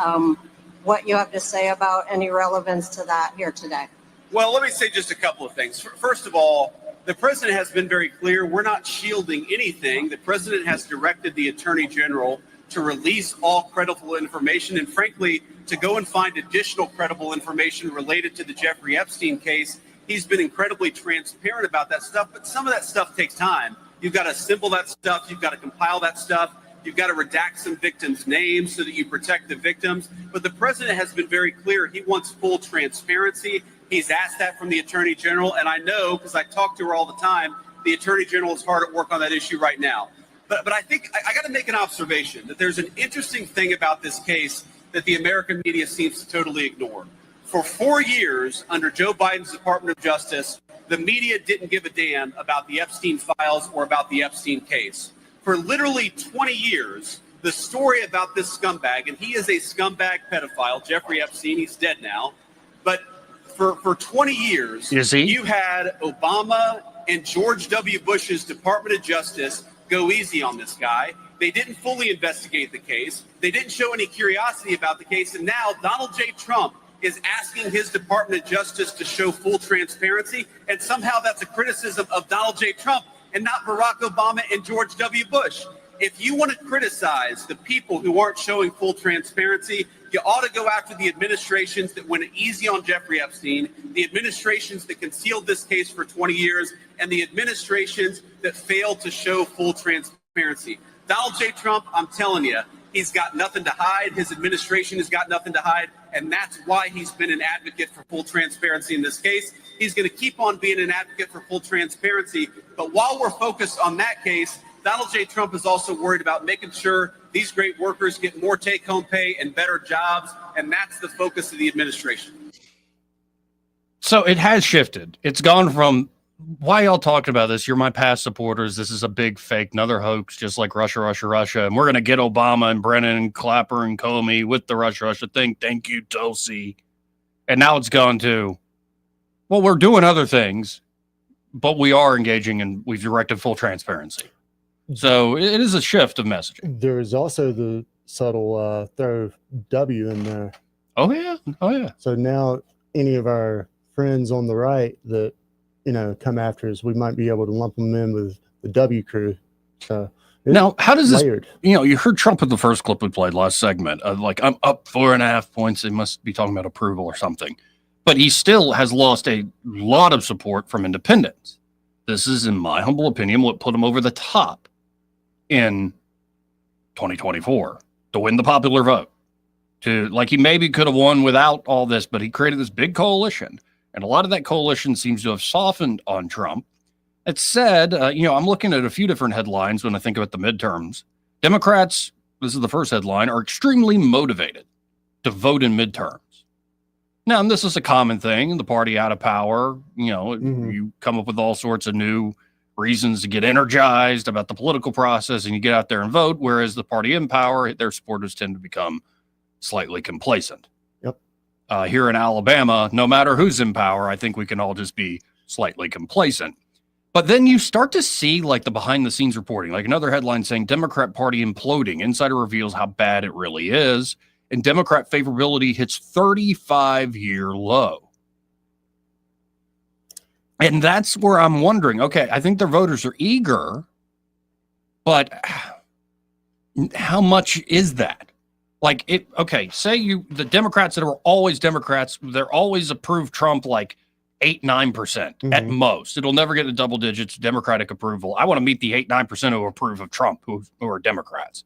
what you have to say about any relevance to that here today. Well, let me say just a couple of things. First of all, the president has been very clear. We're not shielding anything. The president has directed the attorney general to release all credible information, and frankly, to go and find additional credible information related to the Jeffrey Epstein case. He's been incredibly transparent about that stuff, but some of that stuff takes time. You've got to assemble that stuff. You've got to compile that stuff. You've got to redact some victims' names so that you protect the victims. But the president has been very clear. He wants full transparency. He's asked that from the attorney general, and I know, because I talk to her all the time, the attorney general is hard at work on that issue right now. But I think I got to make an observation that there's an interesting thing about this case that the American media seems to totally ignore. For 4 years, under Joe Biden's Department of Justice, the media didn't give a damn about the Epstein files or about the Epstein case. For literally 20 years, the story about this scumbag, and he is a scumbag pedophile, Jeffrey Epstein, he's dead now, but for 20 years, you had Obama and George W. Bush's Department of Justice go easy on this guy. They didn't fully investigate the case. They didn't show any curiosity about the case. And now Donald J. Trump is asking his Department of Justice to show full transparency. And somehow that's a criticism of Donald J. Trump and not Barack Obama and George W. Bush. If you want to criticize the people who aren't showing full transparency, you ought to go after the administrations that went easy on Jeffrey Epstein, the administrations that concealed this case for 20 years, and the administrations that failed to show full transparency. Donald J. Trump, I'm telling you, he's got nothing to hide. His administration has got nothing to hide. And that's why he's been an advocate for full transparency in this case. He's going to keep on being an advocate for full transparency. But while we're focused on that case, Donald J. Trump is also worried about making sure these great workers get more take-home pay and better jobs, and that's the focus of the administration. So it has shifted. It's gone from, why y'all talking about this? You're my past supporters. This is a big fake, another hoax, just like Russia, Russia, Russia. And we're going to get Obama and Brennan and Clapper and Comey with the Russia, Russia thing. Thank you, Tulsi. And now it's gone to, well, we're doing other things, but we are engaging and we've directed full transparency. So it is a shift of messaging. There is also the subtle throw W in there. Oh, yeah. Oh, yeah. So now any of our friends on the right that, come after us, we might be able to lump them in with the W crew. So now, how does layered. This, you heard Trump in the first clip we played last segment, like, I'm up 4.5 points. They must be talking about approval or something. But he still has lost a lot of support from independents. This is, in my humble opinion, what put him over the top in 2024 to win the popular vote. He maybe could have won without all this, but he created this big coalition. And a lot of that coalition seems to have softened on Trump. It said, I'm looking at a few different headlines when I think about the midterms. Democrats, this is the first headline, are extremely motivated to vote in midterms. Now, and this is a common thing, the party out of power, you come up with all sorts of new reasons to get energized about the political process and you get out there and vote, whereas the party in power, their supporters tend to become slightly complacent. Yep. Here in Alabama, no matter who's in power, I think we can all just be slightly complacent. But then you start to see like the behind the scenes reporting, like another headline saying Democrat Party imploding. Insider reveals how bad it really is. And Democrat favorability hits 35-year low. And that's where I'm wondering, okay, I think their voters are eager, but how much is that? Like, say the Democrats that are always Democrats, they're always approved Trump like 8-9% at most. It'll never get to double digits Democratic approval. I want to meet the 8-9% who approve of Trump, who are Democrats.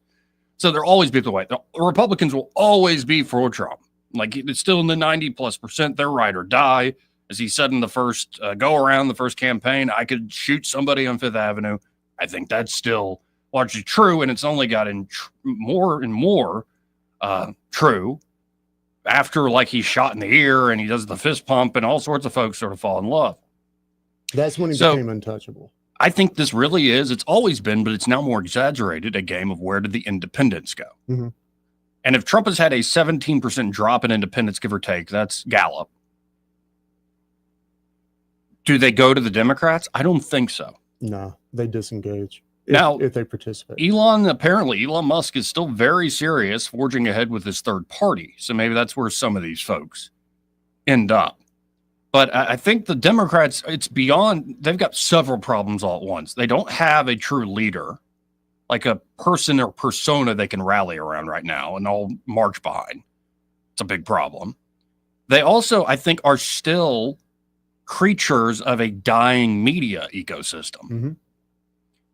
So they'll always be the way. The Republicans will always be for Trump. Like, it's still in the 90+%. They're ride or die. As he said in the first go-around, the first campaign, I could shoot somebody on Fifth Avenue. I think that's still largely true, and it's only gotten more and more true after, like, he's shot in the ear and he does the fist pump and all sorts of folks sort of fall in love. That's when he So- became untouchable. I think this really is, it's always been, but it's now more exaggerated, a game of where did the independents go? Mhm. And if Trump has had a 17% drop in independents, give or take, that's Gallup. Do they go to the Democrats? I don't think so. No, they disengage. Now, if they participate. Elon Musk is still very serious, forging ahead with his third party. So maybe that's where some of these folks end up. But I think the Democrats, it's beyond, they've got several problems all at once. They don't have a true leader, like a person or persona they can rally around right now and all march behind. It's a big problem. They also, I think, are still creatures of a dying media ecosystem. Mm-hmm.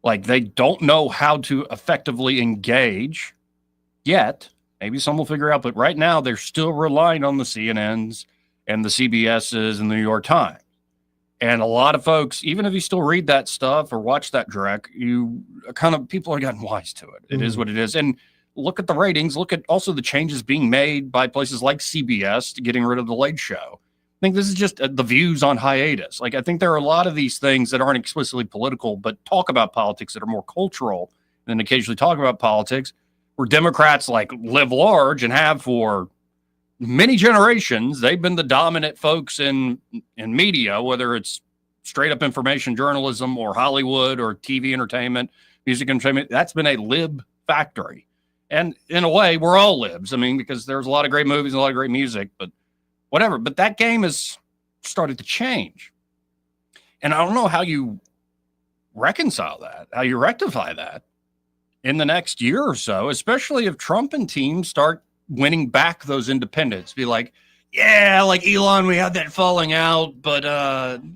Like they don't know how to effectively engage yet. Maybe some will figure out, but right now they're still relying on the CNNs and the CBSs and the New York Times. And a lot of folks, even if you still read that stuff or watch that direct, you kind of, people are getting wise to it. It is what it is. And look at the ratings. Look at also the changes being made by places like CBS to getting rid of the Late Show. I think this is just the views on hiatus. Like, I think there are a lot of these things that aren't explicitly political, but talk about politics that are more cultural than occasionally talk about politics, where Democrats like live large and have for many generations. They've been the dominant folks in media, whether it's straight up information journalism or Hollywood or TV entertainment, music entertainment. That's been a lib factory. And in a way, we're all libs. I mean, because there's a lot of great movies and a lot of great music, but whatever. But that game has started to change. And I don't know how you reconcile that, how you rectify that in the next year or so, especially if Trump and team start winning back those independents. Be like, yeah, like Elon, we had that falling out, but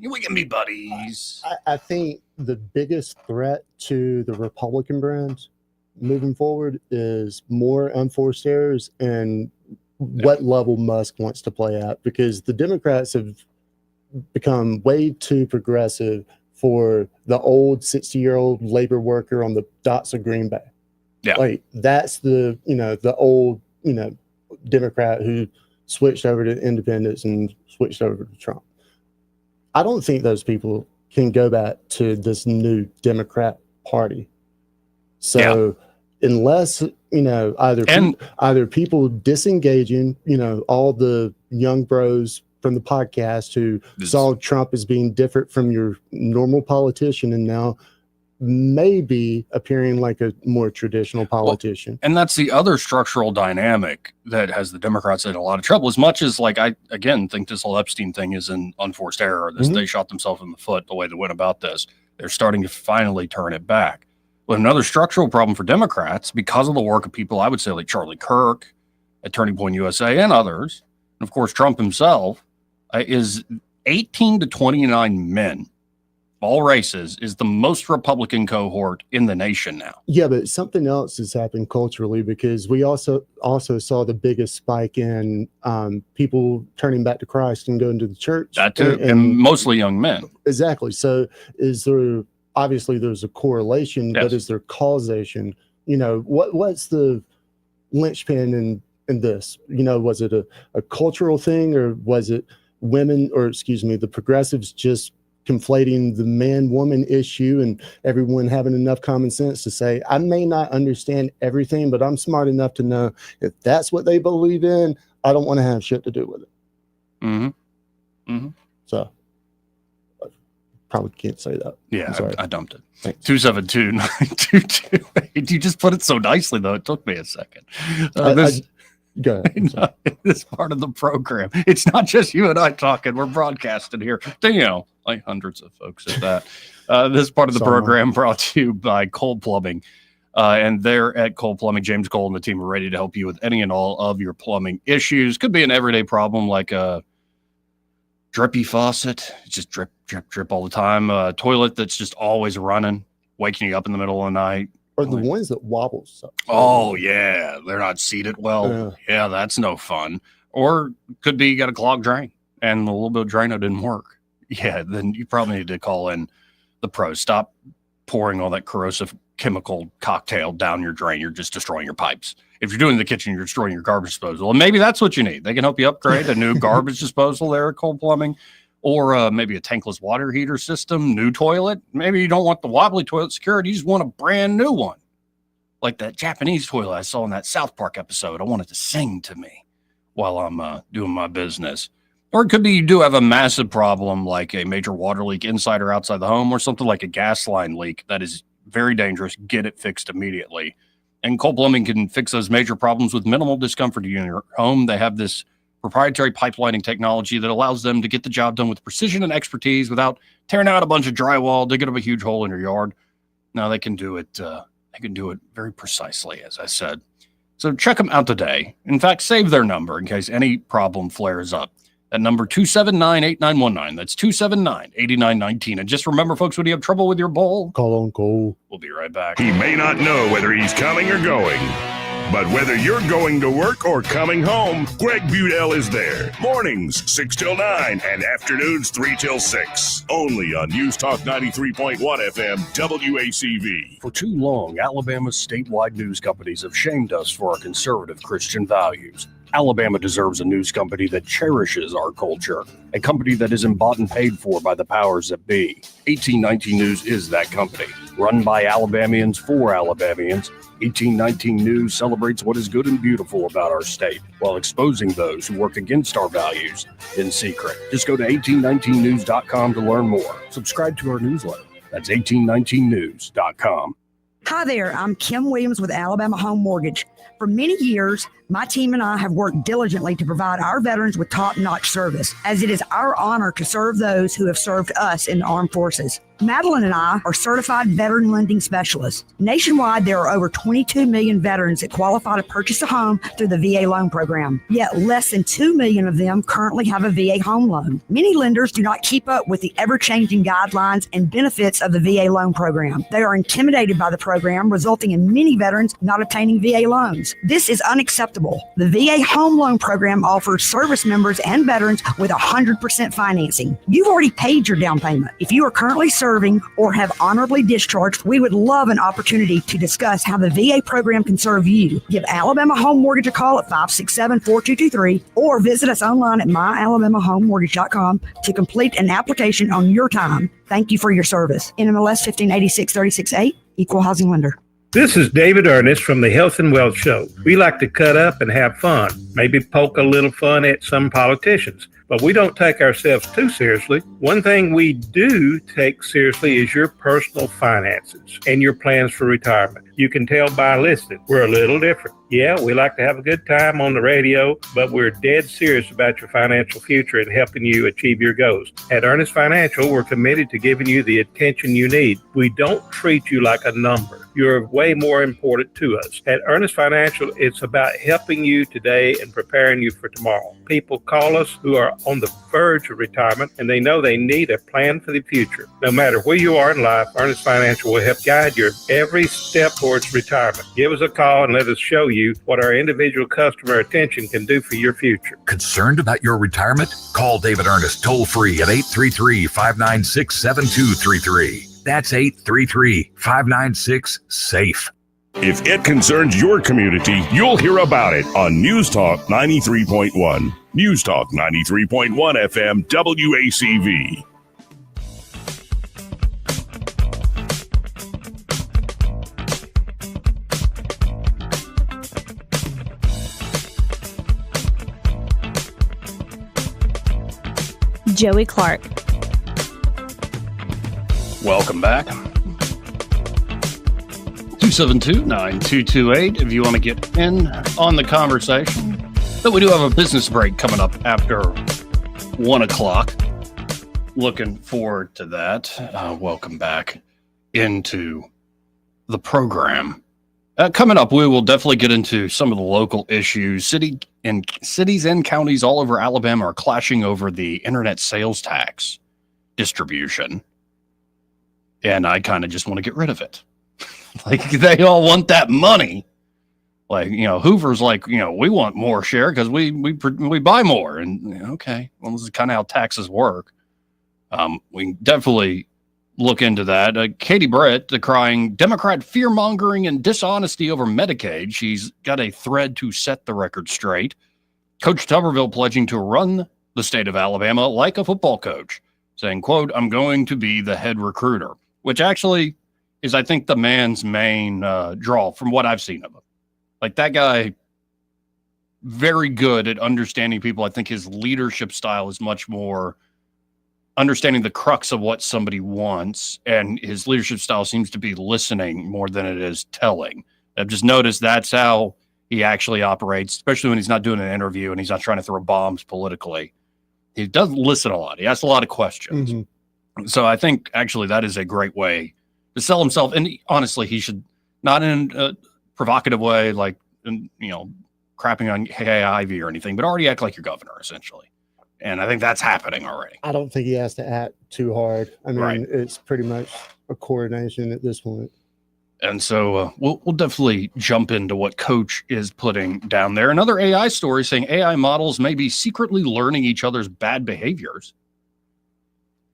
we can be buddies. I think the biggest threat to the Republican brand moving forward is more unforced errors and what level Musk wants to play at, because the Democrats have become way too progressive for the old 60-year-old labor worker on the docks of Green Bay. Yeah. Like that's the, the old, Democrat who switched over to independents and switched over to Trump. I don't think those people can go back to this new Democrat party. So unless, either people disengaging, all the young bros from the podcast who saw Trump as being different from your normal politician and now maybe appearing like a more traditional politician. And that's the other structural dynamic that has the Democrats in a lot of trouble. As much as, like, I again think this whole Epstein thing is an unforced error. They shot themselves in the foot the way they went about this. They're starting to finally turn it back. But another structural problem for Democrats, because of the work of people, I would say like Charlie Kirk at Turning Point USA and others, and of course Trump himself, is 18 to 29 men. All races is the most Republican cohort in the nation now. Yeah, but something else has happened culturally, because we also saw the biggest spike in people turning back to Christ and going to the church. That too, and mostly young men. Exactly. So obviously there's a correlation, but is there causation? What's the linchpin in this? Was it a cultural thing, or was it the progressives just conflating the man-woman issue and everyone having enough common sense to say, I may not understand everything, but I'm smart enough to know if that's what they believe in, I don't want to have shit to do with it. So I probably can't say that. Yeah, I dumped it. Thanks. 272-922. You just put it so nicely, though. It took me a second. Go ahead. This part of the program, it's not just you and I talking. We're broadcasting here. Like hundreds of folks at that. This part of the program brought to you by Cole Plumbing. And they're at Cole Plumbing. James Cole and the team are ready to help you with any and all of your plumbing issues. Could be an everyday problem like a drippy faucet. It's just drip, drip, drip all the time. A toilet that's just always running, waking you up in the middle of the night. Or the ones that wobble. Oh, yeah. They're not seated well. Yeah, that's no fun. Or could be you got a clogged drain and a little bit of Drano didn't work. Yeah, then you probably need to call in the pros. Stop pouring all that corrosive chemical cocktail down your drain. You're just destroying your pipes. If you're doing it in the kitchen, you're destroying your garbage disposal. And maybe that's what you need. They can help you upgrade a new garbage disposal there at Cole Plumbing. or maybe a tankless water heater system, new toilet. Maybe you don't want the wobbly toilet security. You just want a brand new one. Like that Japanese toilet I saw in that South Park episode. I want it to sing to me while I'm doing my business. Or it could be you do have a massive problem like a major water leak inside or outside the home, or something like a gas line leak that is very dangerous. Get it fixed immediately. And Cole Plumbing can fix those major problems with minimal discomfort in your home. They have this proprietary pipelining technology that allows them to get the job done with precision and expertise without tearing out a bunch of drywall, digging up a huge hole in your yard. Now they can do it. They can do it very precisely, as I said. So check them out today. In fact, save their number in case any problem flares up. That number 279-8919. That's 279-8919. And just remember, folks, when you have trouble with your bowl, call on Cole. We'll be right back. He may not know whether he's coming or going, but whether you're going to work or coming home, Greg Budell is there. Mornings, 6 till 9, and afternoons, 3 till 6. Only on News Talk 93.1 FM, WACV. For too long, Alabama's statewide news companies have shamed us for our conservative Christian values. Alabama deserves a news company that cherishes our culture, a company that isn't bought and paid for by the powers that be. 1819 News is that company. Run by Alabamians for Alabamians, 1819 News celebrates what is good and beautiful about our state, while exposing those who work against our values in secret. Just go to 1819news.com to learn more. Subscribe to our newsletter. That's 1819news.com. Hi there, I'm Kim Williams with Alabama Home Mortgage. For many years, my team and I have worked diligently to provide our veterans with top-notch service, as it is our honor to serve those who have served us in the armed forces. Madeline and I are certified veteran lending specialists. Nationwide, there are over 22 million veterans that qualify to purchase a home through the VA loan program. Yet less than 2 million of them currently have a VA home loan. Many lenders do not keep up with the ever-changing guidelines and benefits of the VA loan program. They are intimidated by the program, resulting in many veterans not obtaining VA loans. This is unacceptable. The VA home loan program offers service members and veterans with 100% financing. You've already paid your down payment. If you are currently serving or have honorably discharged, we would love an opportunity to discuss how the VA program can serve you. Give Alabama Home Mortgage a call at 567-4223 or visit us online at myalabamahomemortgage.com to complete an application on your time. Thank you for your service. NMLS 1586368, Equal Housing Lender. This is David Ernest from the Health and Wealth Show. We like to cut up and have fun, maybe poke a little fun at some politicians, but we don't take ourselves too seriously. One thing we do take seriously is your personal finances and your plans for retirement. You can tell by listening, we're a little different. Yeah, we like to have a good time on the radio, but we're dead serious about your financial future and helping you achieve your goals. At Ernest Financial, we're committed to giving you the attention you need. We don't treat you like a number. You're way more important to us. At Ernest Financial, it's about helping you today and preparing you for tomorrow. People call us who are on the verge of retirement, and they know they need a plan for the future. No matter where you are in life, Ernest Financial will help guide your every step towards retirement. Give us a call and let us show you what our individual customer attention can do for your future. Concerned about your retirement? Call David Ernest toll-free at 833-596-7233. That's 833-596-SAFE. If it concerns your community, you'll hear about it on News Talk 93.1. News Talk 93.1 FM WACV. Joey Clark. Welcome back. 272-9228 if you want to get in on the conversation. But we do have a business break coming up after 1 o'clock. Looking forward to that. Welcome back into the program. Coming up, we will definitely get into some of the local issues. Cities and counties all over Alabama are clashing over the internet sales tax distribution. And I kind of just want to get rid of it. Like, they all want that money. Like, Hoover's like, we want more share because we buy more. And okay, well, this is kind of how taxes work. We can definitely look into that. Katie Brett decrying Democrat fear-mongering and dishonesty over Medicaid. She's got a thread to set the record straight. Coach Tuberville pledging to run the state of Alabama like a football coach, saying, quote, I'm going to be the head recruiter, which actually is, I think, the man's main draw from what I've seen of him. Like, that guy, very good at understanding people. I think his leadership style is much more understanding the crux of what somebody wants, and his leadership style seems to be listening more than it is telling. I've just noticed that's how he actually operates, especially when he's not doing an interview and he's not trying to throw bombs politically. He doesn't listen a lot. He asks a lot of questions. Mm-hmm. So I think actually that is a great way to sell himself. And honestly, he should, not in a provocative way, like, crapping on Hey Ivy or anything, but already act like your governor, essentially. And I think that's happening already. I don't think he has to act too hard. I mean, It's pretty much a coordination at this point. And so we'll definitely jump into what Coach is putting down there. Another AI story saying AI models may be secretly learning each other's bad behaviors.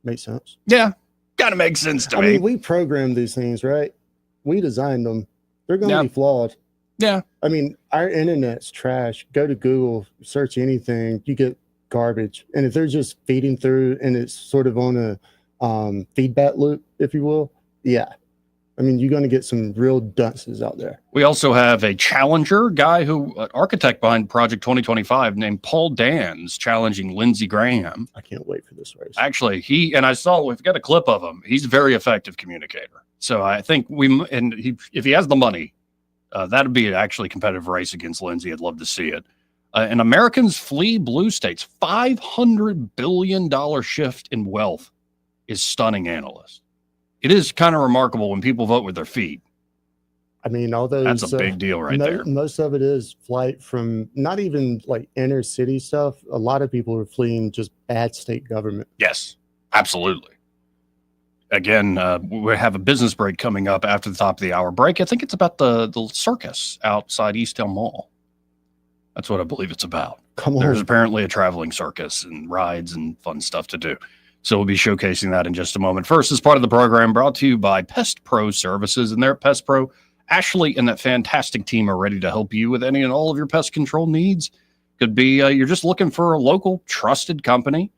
Makes sense. Yeah, kind of makes sense to me. I mean, we programmed these things, right? We designed them. They're going to be flawed. Yeah. I mean, our internet's trash. Go to Google, search anything, you get garbage. And if they're just feeding through and it's sort of on a feedback loop, if you will, yeah. I mean, you're going to get some real dunces out there. We also have a challenger guy who, architect behind Project 2025, named Paul Dans, challenging Lindsey Graham. I can't wait for this race. Actually, we've got a clip of him. He's a very effective communicator. So I think if he has the money, that'd be actually a competitive race against Lindsey. I'd love to see it. And Americans flee blue states. $500 billion shift in wealth is stunning analysts. It is kind of remarkable when people vote with their feet. I mean, all those. That's a big deal there. Most of it is flight from not even like inner city stuff. A lot of people are fleeing just bad state government. Yes, absolutely. Again, we have a business break coming up after the top of the hour break. I think it's about the circus outside Eastham Mall. That's what I believe it's about. Come on. There's apparently a traveling circus and rides and fun stuff to do. So we'll be showcasing that in just a moment. First, as part of the program, brought to you by Pest Pro Services. And there at Pest Pro, Ashley and that fantastic team are ready to help you with any and all of your pest control needs. Could be you're just looking for a local, trusted company.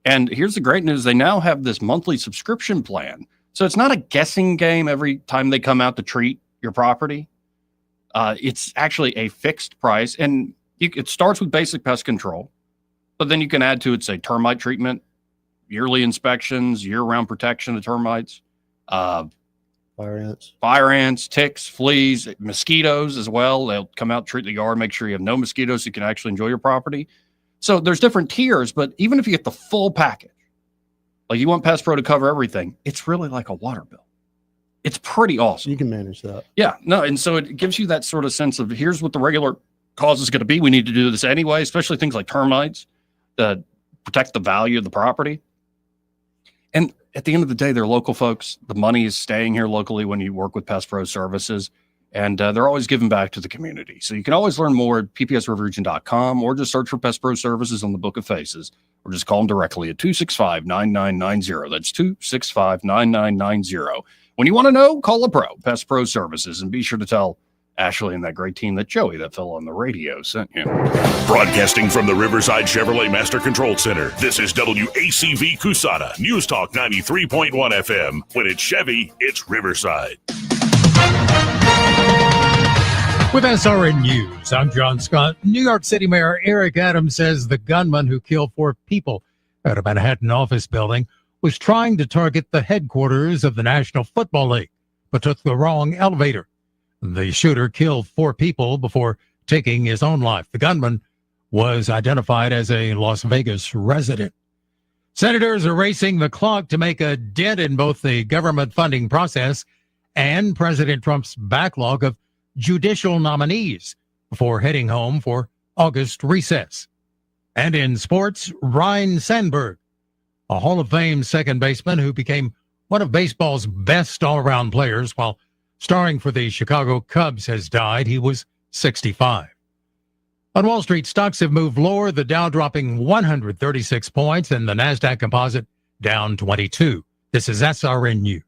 And here's the great news. They now have this monthly subscription plan. So it's not a guessing game every time they come out to treat your property. It's actually a fixed price. And it starts with basic pest control. But then you can add to it, say, termite treatment, yearly inspections, year-round protection of termites, fire ants, ticks, fleas, mosquitoes as well. They'll come out, treat the yard, make sure you have no mosquitoes so you can actually enjoy your property. So there's different tiers, but even if you get the full package, like you want Pest Pro to cover everything, it's really like a water bill. It's pretty awesome. You can manage that. Yeah, no, and so it gives you that sort of sense of here's what the regular cause is going to be. We need to do this anyway, especially things like termites that protect the value of the property. And at the end of the day, they're local folks. The money is staying here locally when you work with Pest Pro Services, and they're always giving back to the community. So you can always learn more at ppsriverregion.com or just search for Pest Pro Services on the Book of Faces, or just call them directly at 265-9990. That's 265-9990. When you want to know, call a pro, Pest Pro Services, and be sure to tell Ashley and that great team that Joey, that fellow on the radio, sent you. Broadcasting from the Riverside Chevrolet Master Control Center, this is WACV Cusana, News Talk 93.1 FM. When it's Chevy, it's Riverside. With SRN News, I'm John Scott. New York City Mayor Eric Adams says the gunman who killed 4 people at a Manhattan office building was trying to target the headquarters of the National Football League, but took the wrong elevator. The shooter killed 4 people before taking his own life. The gunman was identified as a Las Vegas resident. Senators are racing the clock to make a dent in both the government funding process and President Trump's backlog of judicial nominees before heading home for August recess. And in sports, Ryne Sandberg, a Hall of Fame second baseman who became one of baseball's best all-around players while starring for the Chicago Cubs, has died. He was 65. On Wall Street, stocks have moved lower, the Dow dropping 136 points and the NASDAQ Composite down 22. This is SRN News.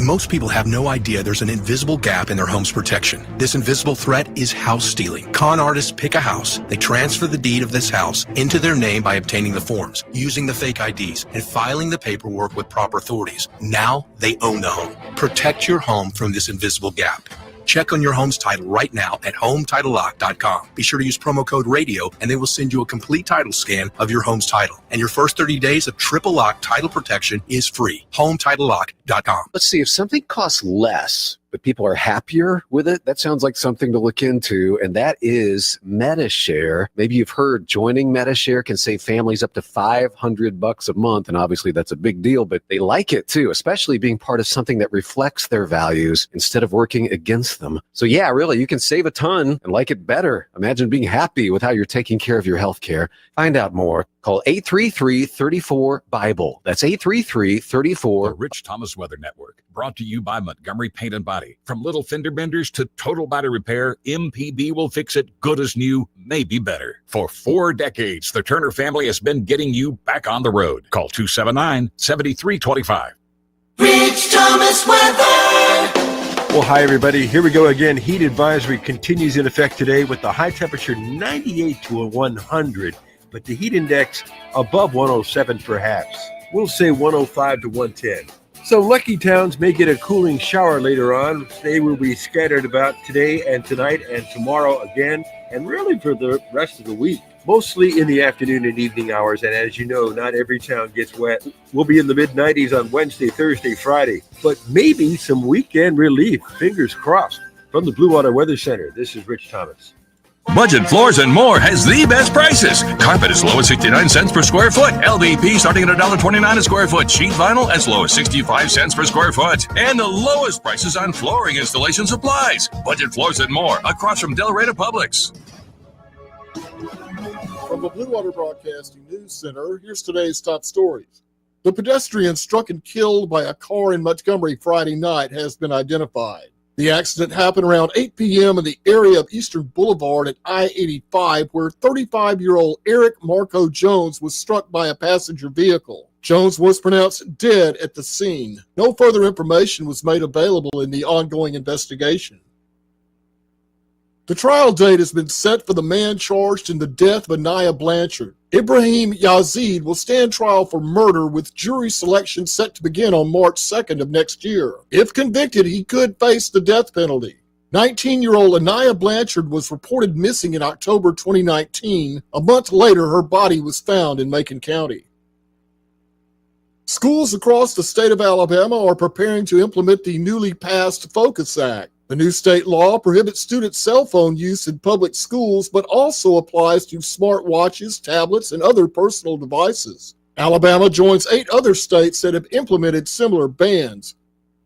Most people have no idea there's an invisible gap in their home's protection. This invisible threat is house stealing. Con artists pick a house, they transfer the deed of this house into their name by obtaining the forms, using the fake IDs, and filing the paperwork with proper authorities. Now they own the home. Protect your home from this invisible gap. Check on your home's title right now at HomeTitleLock.com. Be sure to use promo code RADIO and they will send you a complete title scan of your home's title. And your first 30 days of triple lock title protection is free. HomeTitleLock.com. Let's see, if something costs less, but people are happier with it, that sounds like something to look into, and that is MediShare. Maybe you've heard joining MediShare can save families up to $500 a month, and obviously that's a big deal, but they like it too, especially being part of something that reflects their values instead of working against them. So yeah, really, you can save a ton and like it better. Imagine being happy with how you're taking care of your health care. Find out more. Call 833-34-BIBLE. That's 833-34. The Rich Thomas Weather Network, brought to you by Montgomery Paint and Body. From little fender benders to total body repair, MPB will fix it good as new, maybe better. For 4 decades, the Turner family has been getting you back on the road. Call 279-7325. Rich Thomas Weather. Well, hi, everybody. Here we go again. Heat advisory continues in effect today with the high temperature 98 to 100, but the heat index above 107 perhaps. We'll say 105 to 110. So lucky towns may get a cooling shower later on. They will be scattered about today and tonight and tomorrow again, and really for the rest of the week. Mostly in the afternoon and evening hours, and as you know, not every town gets wet. We'll be in the mid-90s on Wednesday, Thursday, Friday, but maybe some weekend relief. Fingers crossed. From the Blue Water Weather Center, this is Rich Thomas. Budget Floors and More has the best prices. Carpet as low as 69 cents per square foot. LVP starting at $1.29 a square foot. Sheet vinyl as low as 65 cents per square foot. And the lowest prices on flooring installation supplies. Budget Floors and More across from Delray Publix. From the Blue Water Broadcasting News Center, here's today's top stories. The pedestrian struck and killed by a car in Montgomery Friday night has been identified. The accident happened around 8 p.m. in the area of Eastern Boulevard at I-85, where 35-year-old Eric Marco Jones was struck by a passenger vehicle. Jones was pronounced dead at the scene. No further information was made available in the ongoing investigation. The trial date has been set for the man charged in the death of Anaya Blanchard. Ibrahim Yazid will stand trial for murder with jury selection set to begin on March 2nd of next year. If convicted, he could face the death penalty. 19-year-old Anaya Blanchard was reported missing in October 2019. A month later, her body was found in Macon County. Schools across the state of Alabama are preparing to implement the newly passed Focus Act. The new state law prohibits student cell phone use in public schools, but also applies to smartwatches, tablets, and other personal devices. Alabama joins 8 other states that have implemented similar bans.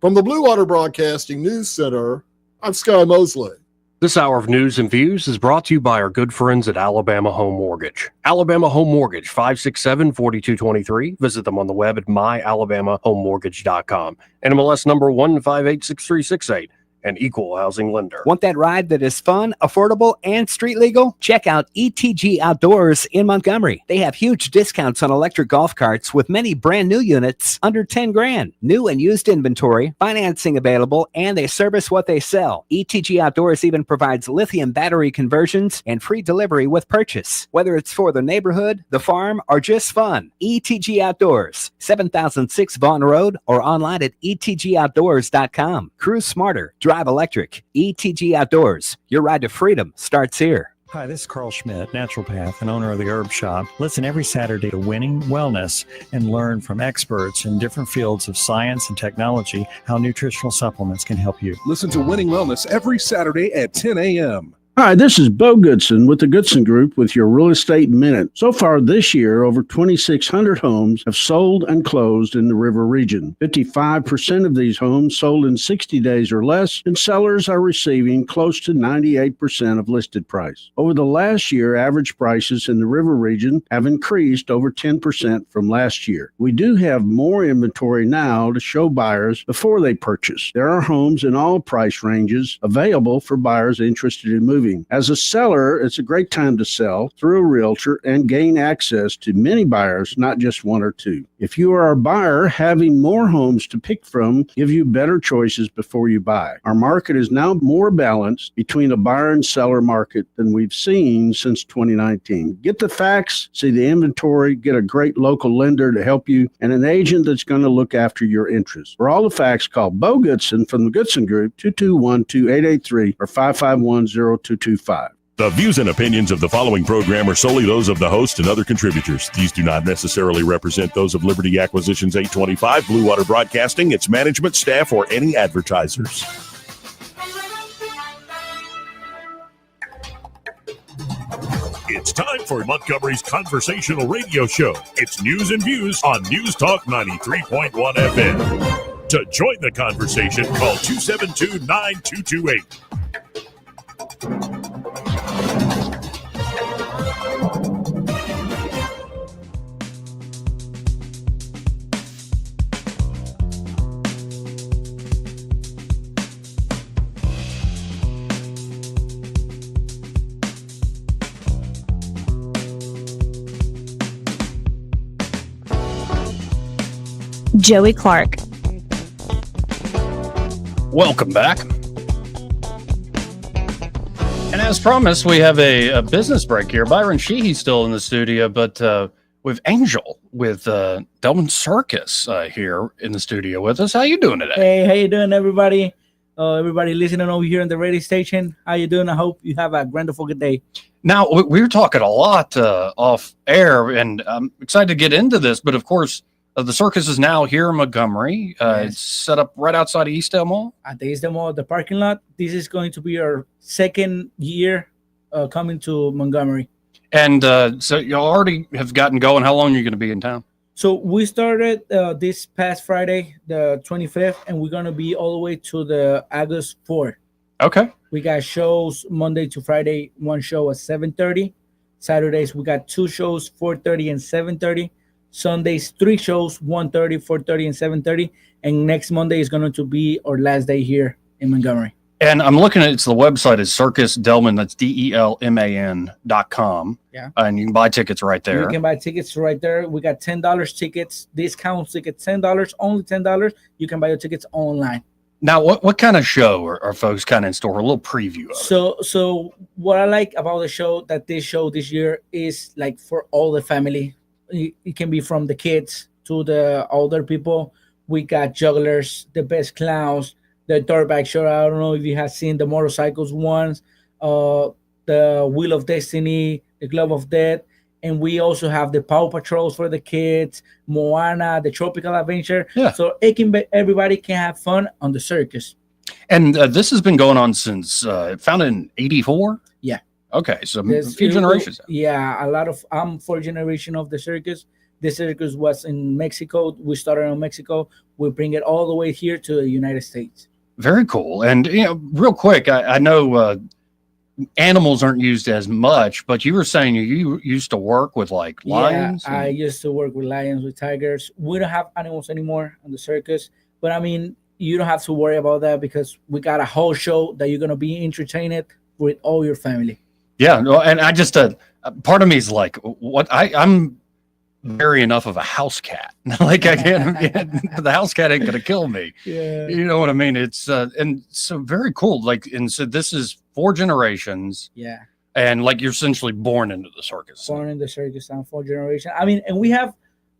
From the Blue Water Broadcasting News Center, I'm Sky Mosley. This hour of news and views is brought to you by our good friends at Alabama Home Mortgage. Alabama Home Mortgage, 567-4223. Visit them on the web at myalabamahomemortgage.com. NMLS number 1586368. An equal housing lender. Want that ride that is fun, affordable, and street legal? Check out ETG Outdoors in Montgomery. They have huge discounts on electric golf carts with many brand new units under 10 grand. New and used inventory, financing available, and they service what they sell. ETG Outdoors even provides lithium battery conversions and free delivery with purchase. Whether it's for the neighborhood, the farm, or just fun, ETG Outdoors, 7006 Vaughn Road, or online at etgoutdoors.com. Cruise smarter. Drive electric. ETG Outdoors. Your ride to freedom starts here. Hi, this is Carl Schmidt, naturopath and owner of the Herb Shop. Listen every Saturday to Winning Wellness and learn from experts in different fields of science and technology how nutritional supplements can help you. Listen to Winning Wellness every Saturday at 10 a.m. Hi, this is Bo Goodson with the Goodson Group with your Real Estate Minute. So far this year, over 2,600 homes have sold and closed in the River region. 55% of these homes sold in 60 days or less, and sellers are receiving close to 98% of listed price. Over the last year, average prices in the River region have increased over 10% from last year. We do have more inventory now to show buyers before they purchase. There are homes in all price ranges available for buyers interested in moving. moving. As a seller, it's a great time to sell through a realtor and gain access to many buyers, not just one or two. If you are a buyer, having more homes to pick from give you better choices before you buy. Our market is now more balanced between a buyer and seller market than we've seen since 2019. Get the facts, see the inventory, get a great local lender to help you, and an agent that's going to look after your interests. For all the facts, call Bo Goodson from the Goodson Group, 221-2883 or 551-0225. The views and opinions of the following program are solely those of the host and other contributors. These do not necessarily represent those of Liberty Acquisitions 825, Blue Water Broadcasting, its management, staff, or any advertisers. It's time for Montgomery's conversational radio show. It's news and views on News Talk 93.1 FM. To join the conversation, call 272-9228. Joey Clark. Welcome back. And as promised, we have a business break here. Byron Sheehy's still in the studio, but with Angel with Delman Circus here in the studio with us. How you doing today? Hey, how you doing, everybody? Everybody listening over here on the radio station. How you doing? I hope you have a wonderful good day. Now, we were talking a lot off air, and I'm excited to get into this, but of course, the circus is now here in Montgomery. It's set up right outside of Eastdale Mall. At the Eastdale Mall, the parking lot. This is going to be our second year coming to Montgomery. And so you already have gotten going. How long are you going to be in town? So we started this past Friday, the 25th, and we're going to be all the way to the August 4th. Okay. We got shows Monday to Friday, one show at 7:30. Saturdays, we got two shows, 4:30 and 7:30. Sundays, three shows, 1:30, 4:30, and 7:30. And next Monday is going to be our last day here in Montgomery. And I'm looking at the website is Circus Delman. That's DELMAN.com. Yeah. And you can buy tickets right there. You can buy tickets right there. We got $10 tickets, discount tickets, $10, only $10. You can buy your tickets online. Now, what kind of show are folks kind of in store? A little preview of it. So what I like about the show, that this show this year is like for all the family. It can be from the kids to the older people. We got jugglers, the best clowns, the dirtbag show. I don't know if you have seen the motorcycles ones, the Wheel of Destiny, the Glove of Death. And we also have the Paw Patrols for the kids, Moana, the Tropical Adventure. Yeah. So everybody can have fun on the circus. And this has been going on since founded in 84? Yeah. Okay, so a few generations. Yeah, I'm fourth generation of the circus. The circus was in Mexico. We started in Mexico. We bring it all the way here to the United States. Very cool. And, real quick, I know animals aren't used as much, but you were saying you used to work with like lions. Yeah, I used to work with lions, with tigers. We don't have animals anymore on the circus, but I mean, you don't have to worry about that because we got a whole show that you're going to be entertained with all your family. Yeah, and I just part of me is like, what I'm very enough of a house cat. Like I can't. The house cat ain't gonna kill me. Yeah, you know what I mean. It's and so very cool. Like, and so this is 4 generations. Yeah, and like you're essentially born into the circus. Born in the circus, and 4 generations. I mean, and we have,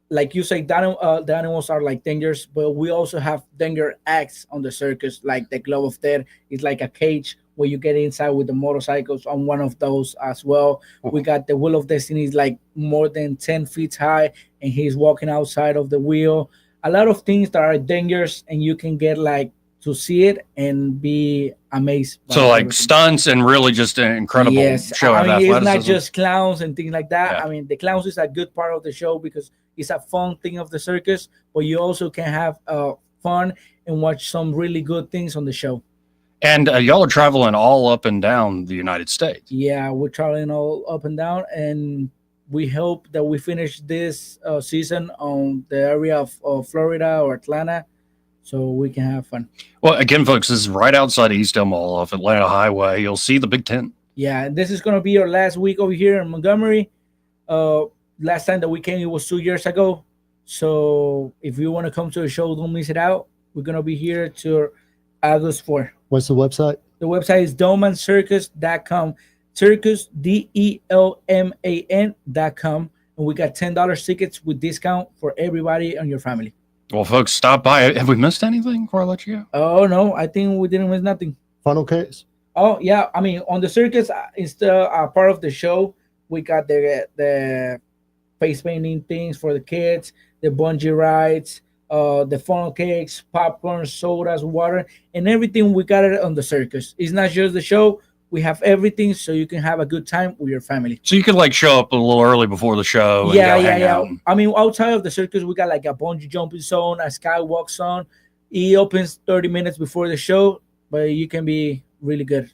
like you say, the animals are like dangers, but we also have danger acts on the circus, like the Glove of Death. It's like a cage where you get inside with the motorcycles on one of those as well. We got the Wheel of Destiny, is like more than 10 feet high, and he's walking outside of the wheel. A lot of things that are dangerous, and you can get like to see it and be amazed. So like everything. Stunts and really just an incredible show of athleticism. It's not just clowns and things like that. Yeah. I mean, the clowns is a good part of the show because it's a fun thing of the circus, but you also can have fun and watch some really good things on the show. And y'all are traveling all up and down the United States. Yeah, we're traveling all up and down, and we hope that we finish this season on the area of Florida or Atlanta, so we can have fun. Well, again, folks, this is right outside Eastdale Mall off Atlanta Highway. You'll see the big tent. Yeah, this is gonna be our last week over here in Montgomery. Last time that we came, it was 2 years ago. So if you want to come to the show, don't miss it out. We're gonna be here till August 4th. What's the website? The website is domancircus.com. Circus DELMAN.com. And we got $10 tickets with discount for everybody and your family. Well, folks, stop by. Have we missed anything before I let you go? Oh no, I think we didn't miss nothing. Funnel case. Oh yeah, I mean on the circus, it's the part of the show. We got the face painting things for the kids, the bungee rides, the funnel cakes, popcorn, sodas, water, and everything. We got it on the circus. It's not just the show. We have everything, so you can have a good time with your family. So you could like show up a little early before the show. And Yeah. hang out. I mean, outside of the circus, we got like a bungee jumping zone, a skywalk zone. It opens 30 minutes before the show, but you can be really good.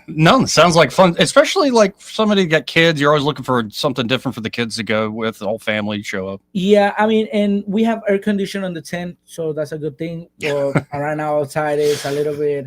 No, it sounds like fun, especially like somebody got kids. You're always looking for something different for the kids to go with. The whole family show up. Yeah, I mean, and we have air conditioning on the tent, so that's a good thing. Well, right now outside is a little bit.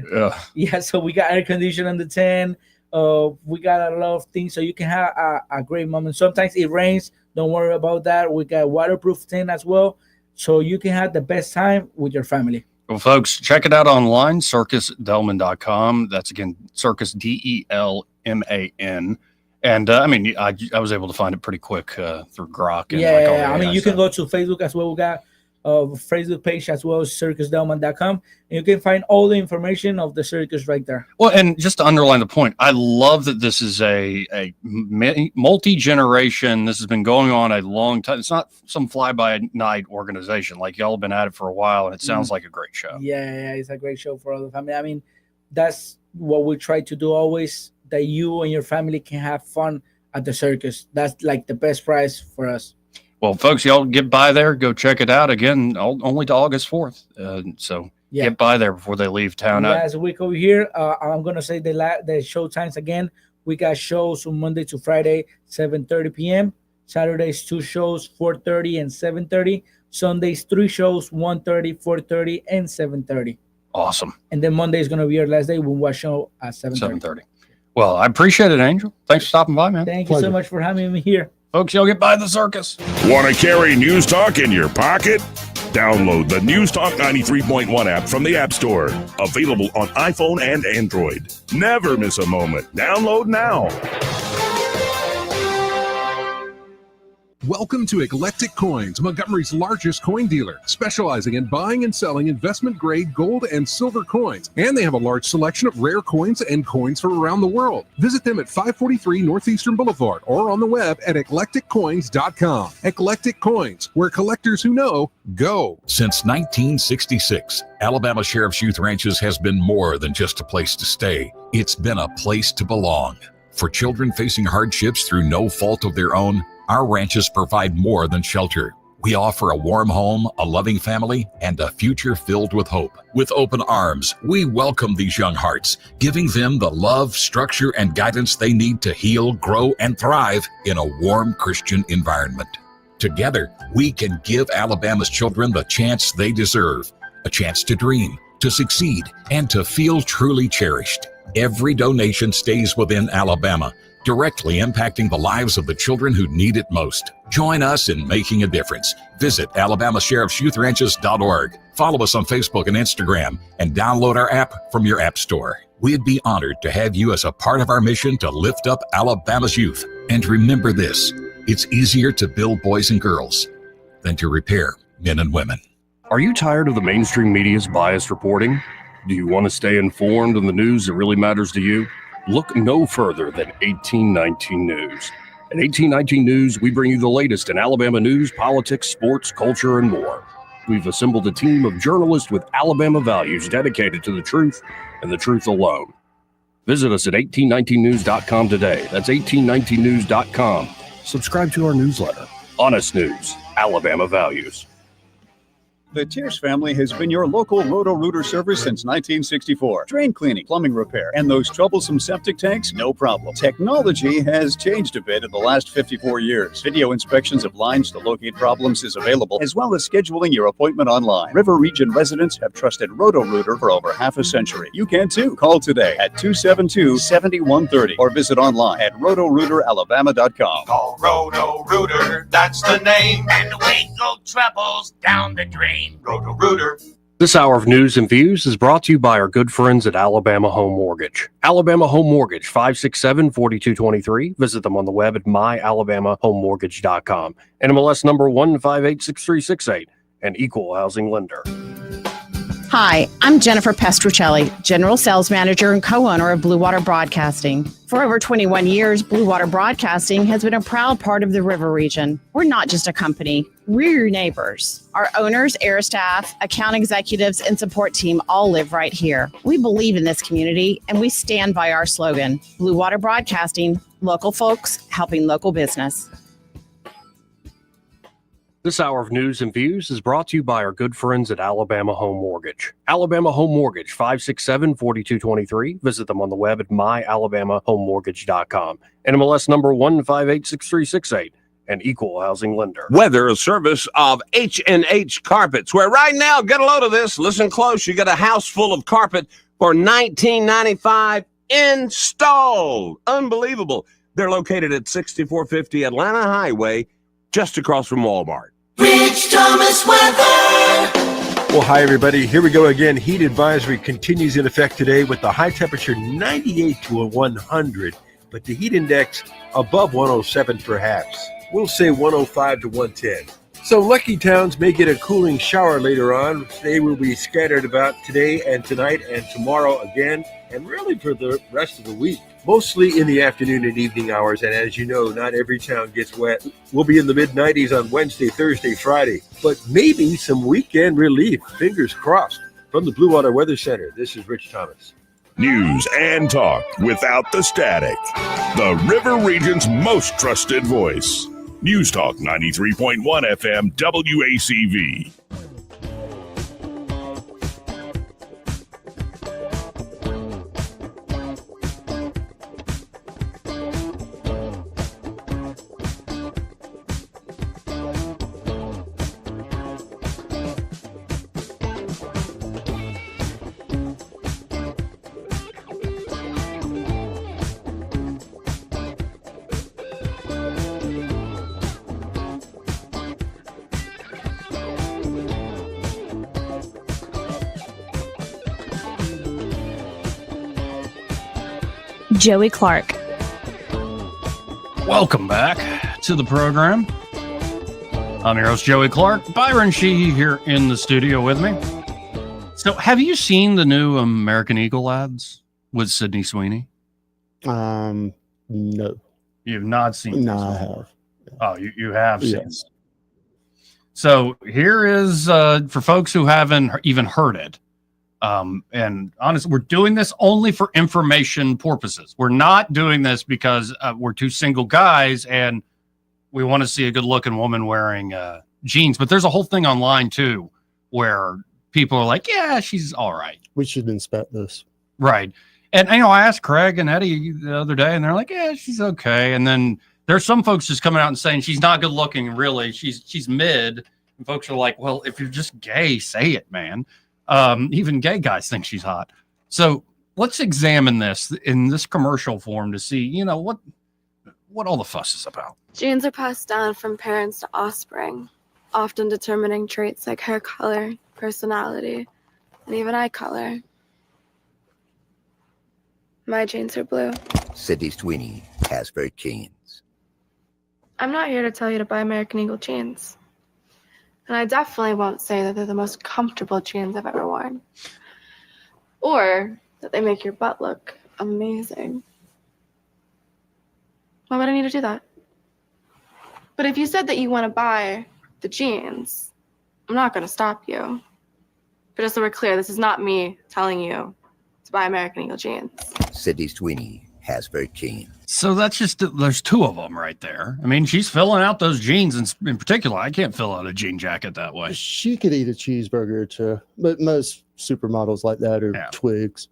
Yeah, so we got air conditioning on the tent. We got a lot of things, so you can have a great moment. Sometimes it rains. Don't worry about that. We got waterproof tent as well, so you can have the best time with your family. Well, folks, check it out online, circusdelman.com. That's again, Circus DELMAN. And I mean, I was able to find it pretty quick through Grok. And Yeah, I mean, you can go to Facebook as well. We got a Facebook page as well as circusdelman.com. And you can find all the information of the circus right there. Well, and just to underline the point, I love that this is a multi-generation. This has been going on a long time. It's not some fly-by-night organization. Like y'all have been at it for a while, and it sounds like a great show. Yeah, it's a great show for all the family. I mean, that's what we try to do always, that you and your family can have fun at the circus. That's like the best prize for us. Well, folks, y'all get by there. Go check it out. Again, only to August 4th. So get by there before they leave town. Last week over here, I'm going to say the show times again. We got shows from Monday to Friday, 7:30 p.m. Saturdays, 2 shows, 4:30 and 7:30. Sundays, 3 shows, 1:30, 4:30, and 7:30. Awesome. And then Monday is going to be our last day. We'll watch show at 7:30. Well, I appreciate it, Angel. Thanks for stopping by, man. Thank you so much for having me here. Folks, y'all get by the circus. Want to carry News Talk in your pocket? Download the News Talk 93.1 app from the App Store. Available on iPhone and Android. Never miss a moment. Download now. Welcome to Eclectic Coins, Montgomery's largest coin dealer, specializing in buying and selling investment-grade gold and silver coins. And they have a large selection of rare coins and coins from around the world. Visit them at 543 Northeastern Boulevard or on the web at eclecticcoins.com. Eclectic Coins, where collectors who know go. Since 1966, Alabama Sheriff's Youth Ranches has been more than just a place to stay. It's been a place to belong. For children facing hardships through no fault of their own, our ranches provide more than shelter. We offer a warm home, a loving family, and a future filled with hope. With open arms, we welcome these young hearts, giving them the love, structure, and guidance they need to heal, grow, and thrive in a warm Christian environment. Together, we can give Alabama's children the chance they deserve, a chance to dream, to succeed, and to feel truly cherished. Every donation stays within Alabama, directly impacting the lives of the children who need it most. Join us in making a difference. Visit AlabamaSheriffsYouthRanches.org. Follow us on Facebook and Instagram, and download our app from your app store. We'd be honored to have you as a part of our mission to lift up Alabama's youth. And remember this, it's easier to build boys and girls than to repair men and women. Are you tired of the mainstream media's biased reporting? Do you want to stay informed on the news that really matters to you? Look no further than 1819 News. At 1819 News, we bring you the latest in Alabama news, politics, sports, culture, and more. We've assembled a team of journalists with Alabama values dedicated to the truth and the truth alone. Visit us at 1819news.com today. That's 1819news.com. Subscribe to our newsletter. Honest News, Alabama Values. The Tierce family has been your local Roto-Rooter service since 1964. Drain cleaning, plumbing repair, and those troublesome septic tanks, no problem. Technology has changed a bit in the last 54 years. Video inspections of lines to locate problems is available, as well as scheduling your appointment online. River Region residents have trusted Roto-Rooter for over half a century. You can too. Call today at 272-7130 or visit online at rotorooteralabama.com. Call Roto-Rooter, that's the name. And away go troubles down the drain. Roto-Rooter. This hour of news and views is brought to you by our good friends at Alabama Home Mortgage. Alabama Home Mortgage, 567-4223. Visit them on the web at myalabamahomemortgage.com. NMLS number 1586368, an equal housing lender. Hi, I'm Jennifer Pestruccelli, General Sales Manager and co-owner of Blue Water Broadcasting. For over 21 years, Blue Water Broadcasting has been a proud part of the River Region. We're not just a company, we're your neighbors. Our owners, air staff, account executives, and support team all live right here. We believe in this community, and we stand by our slogan, Blue Water Broadcasting, local folks helping local business. This hour of news and views is brought to you by our good friends at Alabama Home Mortgage. Alabama Home Mortgage, 567-4223. Visit them on the web at myalabamahomemortgage.com. NMLS number 1586368, an equal housing lender. Weather, a service of H&H Carpets, where right now, get a load of this, listen close, you got a house full of carpet for $19.95 installed. Unbelievable. They're located at 6450 Atlanta Highway, just across from Walmart. Rich Thomas weather. Well, hi, everybody. Here we go again. Heat advisory continues in effect today with the high temperature 98 to 100, but the heat index above 107 perhaps. We'll say 105 to 110. So lucky towns may get a cooling shower later on. They will be scattered about today and tonight and tomorrow again, and really for the rest of the week. Mostly in the afternoon and evening hours, and as you know, not every town gets wet. We'll be in the mid-90s on Wednesday, Thursday, Friday, but maybe some weekend relief. Fingers crossed. From the Blue Water Weather Center, this is Rich Thomas. News and talk without the static. The River Region's most trusted voice. News Talk 93.1 FM WACV. Joey Clark. Welcome back to the program. I'm your host, Joey Clark. Byron Sheehy here in the studio with me. So, have you seen the new American Eagle ads with Sydney Sweeney? No. You've not seen No, this I before. have. Oh, you have seen Yes. it. So, here is for folks who haven't even heard it. And honestly, we're doing this only for information purposes. We're not doing this because we're two single guys and we want to see a good looking woman wearing jeans. But there's a whole thing online too, where people are like, yeah, she's all right. We should inspect this. Right. And I asked Craig and Eddie the other day and they're like, yeah, she's okay. And then there's some folks just coming out and saying she's not good looking. Really. She's mid. And folks are like, well, if you're just gay, say it, man. Even gay guys think she's hot. So let's examine this in this commercial form to see, what all the fuss is about. Genes are passed down from parents to offspring, often determining traits like hair color, personality, and even eye color. My genes are blue. Sydney Sweeney has very genes. I'm not here to tell you to buy American Eagle jeans. And I definitely won't say that they're the most comfortable jeans I've ever worn. Or that they make your butt look amazing. Why would I need to do that? But if you said that you want to buy the jeans, I'm not going to stop you. But just so we're clear, this is not me telling you to buy American Eagle jeans. Sydney Sweeney has very keen. So that's just, there's two of them right there. I mean, she's filling out those jeans, and in particular, I can't fill out a jean jacket that way. She could eat a cheeseburger or two, but most supermodels like that are twigs.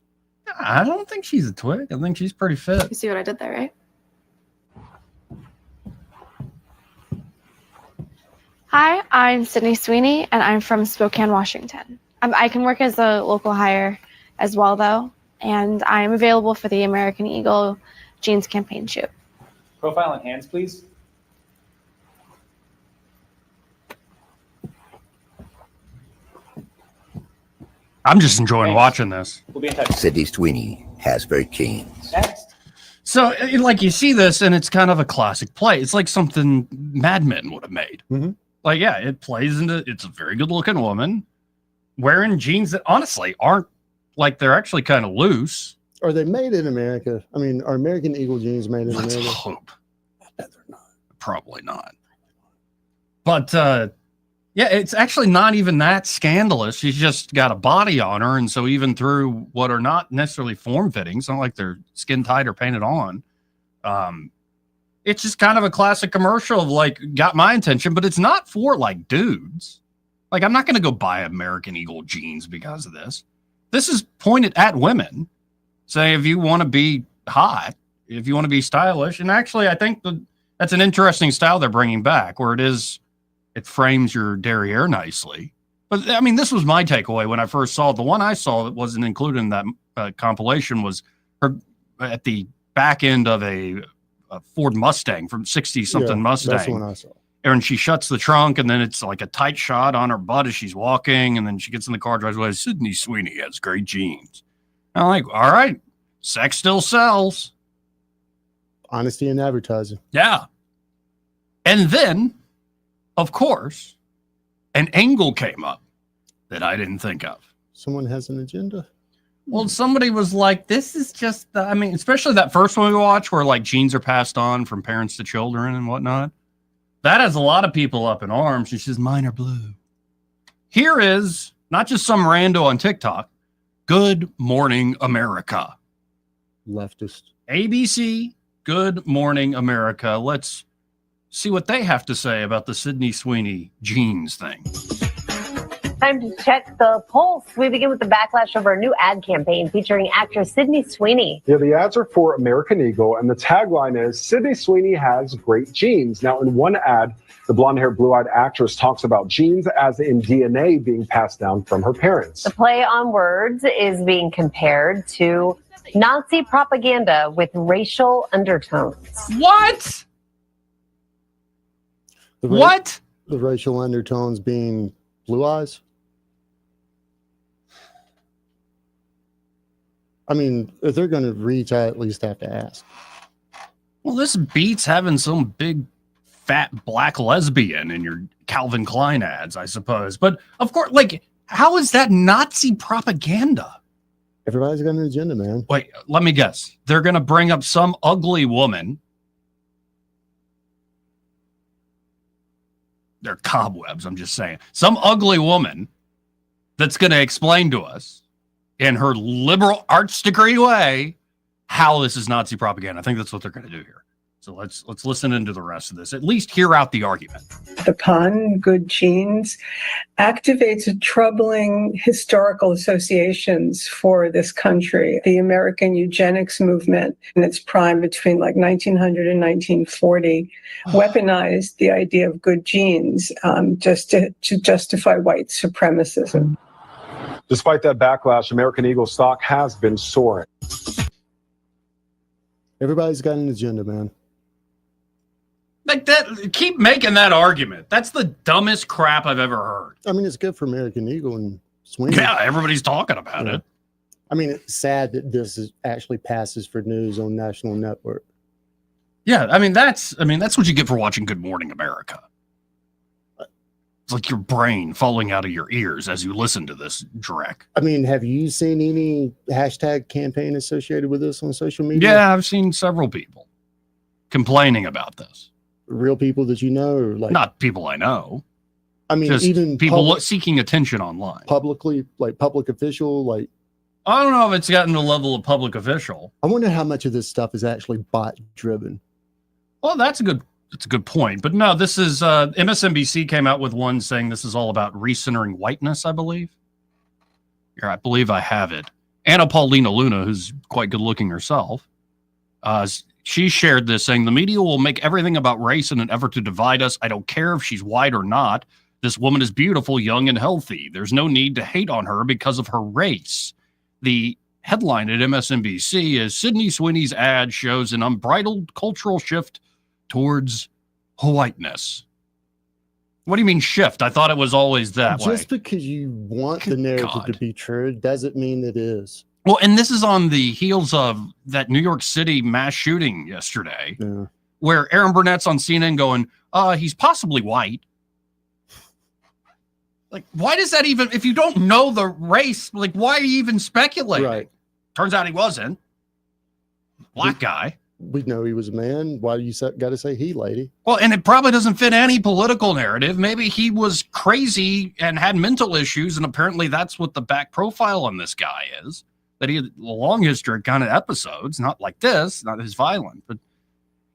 I don't think she's a twig. I think she's pretty fit. You see what I did there, right? Hi, I'm Sydney Sweeney, and I'm from Spokane, Washington. I can work as a local hire as well, though, and I'm available for the American Eagle jeans campaign shoot. Profile and hands, please. I'm just enjoying watching this. We'll be in touch. Sydney Sweeney has very keen. Next. So, like, you see this, and it's kind of a classic play. It's like something Mad Men would have made. Mm-hmm. Like, yeah, it plays into, it's a very good-looking woman wearing jeans that honestly aren't, like, they're actually kind of loose. Are they made in America? I mean, are American Eagle jeans made in Let's America? hope. I bet they're not. Probably not. But, yeah, it's actually not even that scandalous. She's just got a body on her, and so even through what are not necessarily form-fitting, it's not like they're skin-tight or painted on, it's just kind of a classic commercial of, like, got my attention, but it's not for, like, dudes. Like, I'm not going to go buy American Eagle jeans because of this. This is pointed at women. Say, if you want to be hot, if you want to be stylish, and actually, I think that's an interesting style they're bringing back, where it frames your derriere nicely. But, I mean, this was my takeaway when I first saw it. The one I saw that wasn't included in that compilation was her at the back end of a Ford Mustang from 60-something Mustang. That's the one I saw. And she shuts the trunk, and then it's like a tight shot on her butt as she's walking, and then she gets in the car, drives away. Sydney Sweeney has great jeans. I'm like, all right, sex still sells. Honesty in advertising. Yeah. And then, of course, an angle came up that I didn't think of. Someone has an agenda. Well, somebody was like, this is just, I mean, especially that first one we watched where like genes are passed on from parents to children and whatnot. That has a lot of people up in arms. She says, mine are blue. Here is not just some rando on TikTok. Good Morning America. Leftist. ABC, Good Morning America. Let's see what they have to say about the Sydney Sweeney jeans thing. Time to check the pulse. We begin with the backlash over a new ad campaign featuring actress Sydney Sweeney. Yeah, the ads are for American Eagle, and the tagline is, Sydney Sweeney has great genes. Now, in one ad, the blonde-haired, blue-eyed actress talks about genes as in DNA being passed down from her parents. The play on words is being compared to Nazi propaganda with racial undertones. What? What? The racial undertones being blue eyes? I mean, if they're going to reach, I at least have to ask. Well, this beats having some big, fat black lesbian in your Calvin Klein ads, I suppose. But, of course, like, how is that Nazi propaganda? Everybody's got an agenda, man. Wait, let me guess. They're going to bring up some ugly woman. They're cobwebs, I'm just saying. Some ugly woman that's going to explain to us in her liberal arts degree way how this is Nazi propaganda. I think that's what they're going to do here. So let's listen into the rest of this. At least hear out the argument. The pun, good genes, activates troubling historical associations for this country. The American eugenics movement in its prime between like 1900 and 1940 weaponized the idea of good genes just to justify white supremacism. Despite that backlash, American Eagle stock has been soaring. Everybody's got an agenda, man. Like that, keep making that argument. That's the dumbest crap I've ever heard. I mean, it's good for American Eagle and Sweeney. Yeah, everybody's talking about it. I mean, it's sad that this actually passes for news on national network. Yeah, I mean that's what you get for watching Good Morning America. It's like your brain falling out of your ears as you listen to this dreck. I mean, have you seen any hashtag campaign associated with this on social media? Yeah, I've seen several people complaining about this. Real people that you know, or like not people I know. I mean, just even people seeking attention online. Publicly, like public official, like I don't know if it's gotten to the level of public official. I wonder how much of this stuff is actually bot driven. Well, that's a good point. But no, this is MSNBC came out with one saying this is all about recentering whiteness, I believe. Here, I believe I have it. Anna Paulina Luna, who's quite good looking herself, she shared this saying, the media will make everything about race in an effort to divide us. I don't care if she's white or not. This woman is beautiful, young, and healthy. There's no need to hate on her because of her race. The headline at MSNBC is Sydney Sweeney's ad shows an unbridled cultural shift towards whiteness. What do you mean shift? I thought it was always that way. Just because you want the narrative to be true doesn't mean it is. Well, and this is on the heels of that New York City mass shooting yesterday, where Aaron Burnett's on CNN going, he's possibly white. Like, why does that even, if you don't know the race, like, why are you even speculating? Right. Turns out he wasn't. Black guy. We know he was a man. Why do you got to say he, lady? Well, and it probably doesn't fit any political narrative. Maybe he was crazy and had mental issues, and apparently that's what the back profile on this guy is. That he had a long history of kind of episodes, not like this, not as violent. But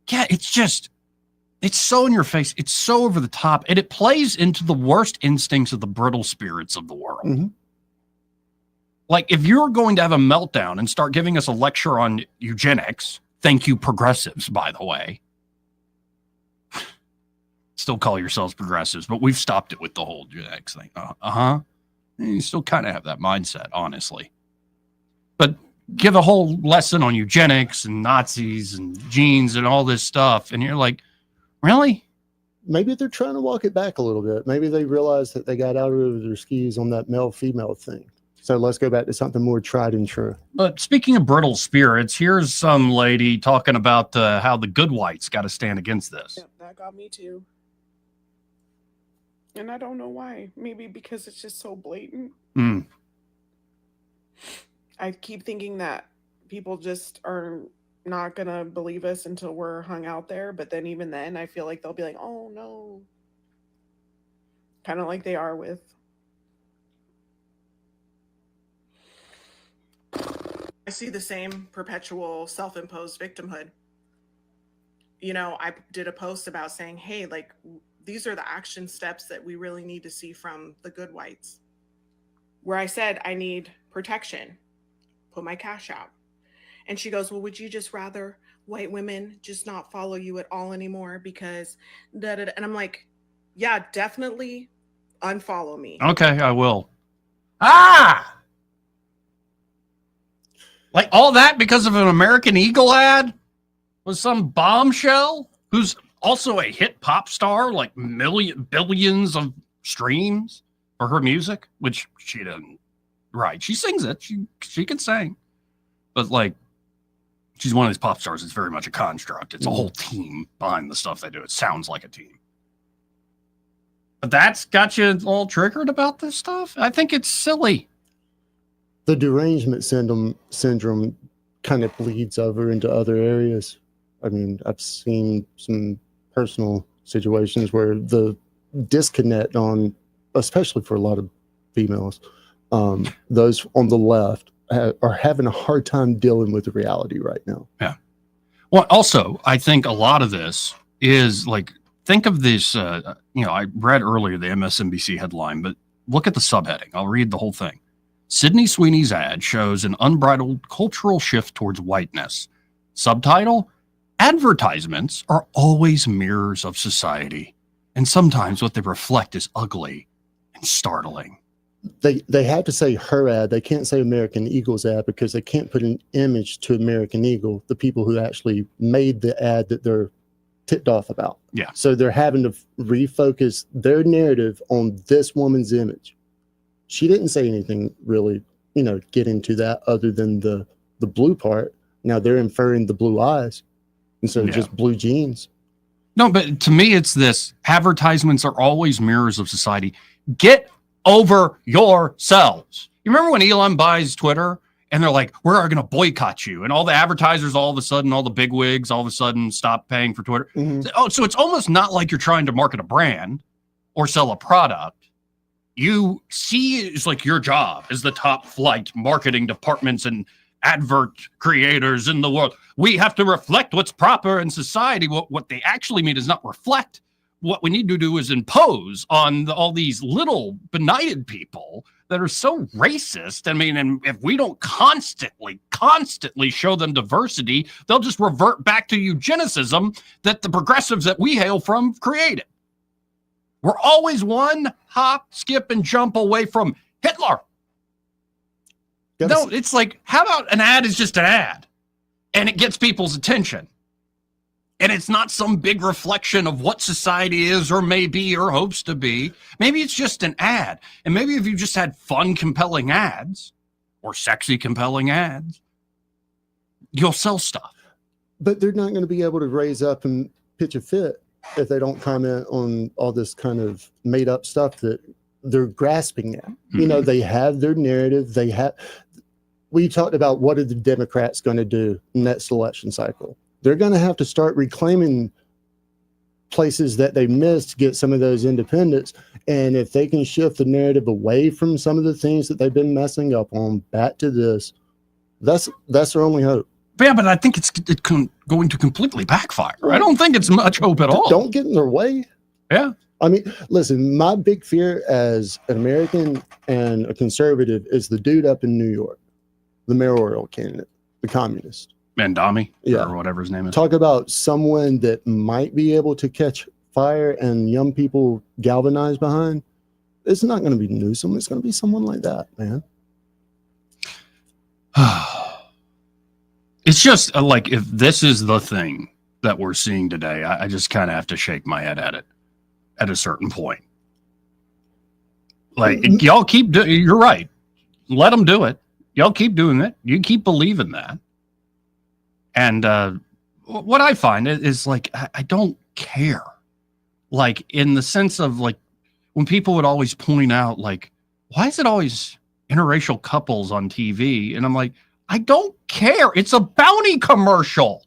yeah, it's so in your face. It's so over the top. And it plays into the worst instincts of the brittle spirits of the world. Mm-hmm. Like, if you're going to have a meltdown and start giving us a lecture on eugenics, thank you, progressives, by the way. Still call yourselves progressives, but we've stopped it with the whole eugenics thing. You still kind of have that mindset, honestly. But give a whole lesson on eugenics and Nazis and genes and all this stuff, and you're like, really? Maybe they're trying to walk it back a little bit. Maybe they realize that they got out over their skis on that male-female thing. So let's go back to something more tried and true. But speaking of brittle spirits, here's some lady talking about how the good whites got to stand against this. Yeah, that got me too. And I don't know why. Maybe because it's just so blatant. I keep thinking that people just are not going to believe us until we're hung out there. But then even then, I feel like they'll be like, oh, no. Kind of like they are with. I see the same perpetual self-imposed victimhood. You know, I did a post about saying, hey, like, these are the action steps that we really need to see from the good whites. Where I said, I need protection. Put my cash out. And she goes, well, would you just rather white women just not follow you at all anymore? Because and I'm like, yeah, definitely unfollow me. Okay, I will. Like all that because of an American Eagle ad? Was some bombshell who's also a hit pop star, like billions of streams for her music, which she doesn't. Right. She sings it. She can sing. But like, she's one of these pop stars. It's very much a construct. It's a whole team behind the stuff they do. It sounds like a team. But that's got you all triggered about this stuff? I think it's silly. The derangement syndrome kind of bleeds over into other areas. I mean, I've seen some personal situations where the disconnect especially for a lot of females, those on the left are having a hard time dealing with the reality right now. Yeah. Well, also, I think a lot of this is like, think of this, I read earlier the MSNBC headline, but look at the subheading. I'll read the whole thing. Sydney Sweeney's ad shows an unbridled cultural shift towards whiteness. Subtitle, advertisements are always mirrors of society, and sometimes what they reflect is ugly and startling. They have to say her ad. They can't say American Eagle's ad because they can't put an image to American Eagle, the people who actually made the ad that they're ticked off about. Yeah. So they're having to refocus their narrative on this woman's image. She didn't say anything really, get into that other than the blue part. Now they're inferring the blue eyes instead of just blue jeans. No, but to me, it's this. Advertisements are always mirrors of society. Get over yourselves. You remember when Elon buys Twitter and they're like, we're going to boycott you. And all the advertisers, all of a sudden, all the bigwigs, all of a sudden stop paying for Twitter. Mm-hmm. Oh, so it's almost not like you're trying to market a brand or sell a product. you see it's like your job as the top flight marketing departments and advert creators in the world. We have to reflect what's proper in society. What they actually mean is not reflect. What we need to do is impose on all these little benighted people that are so racist. I mean, and if we don't constantly show them diversity, they'll just revert back to eugenicism that the progressives that we hail from created. We're always one hop, skip, and jump away from Hitler. No, it's like, how about an ad is just an ad and it gets people's attention? And it's not some big reflection of what society is or may be or hopes to be. Maybe it's just an ad. And maybe if you just had fun, compelling ads or sexy, compelling ads, you'll sell stuff. But they're not going to be able to raise up and pitch a fit if they don't comment on all this kind of made up stuff that they're grasping at. You know, they have their narrative. We talked about what are the Democrats going to do next election cycle. They're going to have to start reclaiming places that they missed to get some of those independents. And if they can shift the narrative away from some of the things that they've been messing up on back to this, that's their only hope. Yeah, but I think it's going to completely backfire. I don't think it's much hope at all. Don't get in their way. Yeah. I mean, listen, my big fear as an American and a conservative is the dude up in New York, the mayoral candidate, the communist. Mandami, Yeah. or whatever his name is. Talk about someone that might be able to catch fire and young people galvanize behind. It's not going to be Newsom. It's going to be someone like that, man. It's just like, if this is the thing that we're seeing today, I just kind of have to shake my head at it at a certain point. Like, y'all keep doing, you're right. Let them do it. Y'all keep doing it. You keep believing that. And what I find is like, I don't care. Like, in the sense of like, when people would always point out, like, why is it always interracial couples on TV? And I'm like, I don't care. It's a bounty commercial.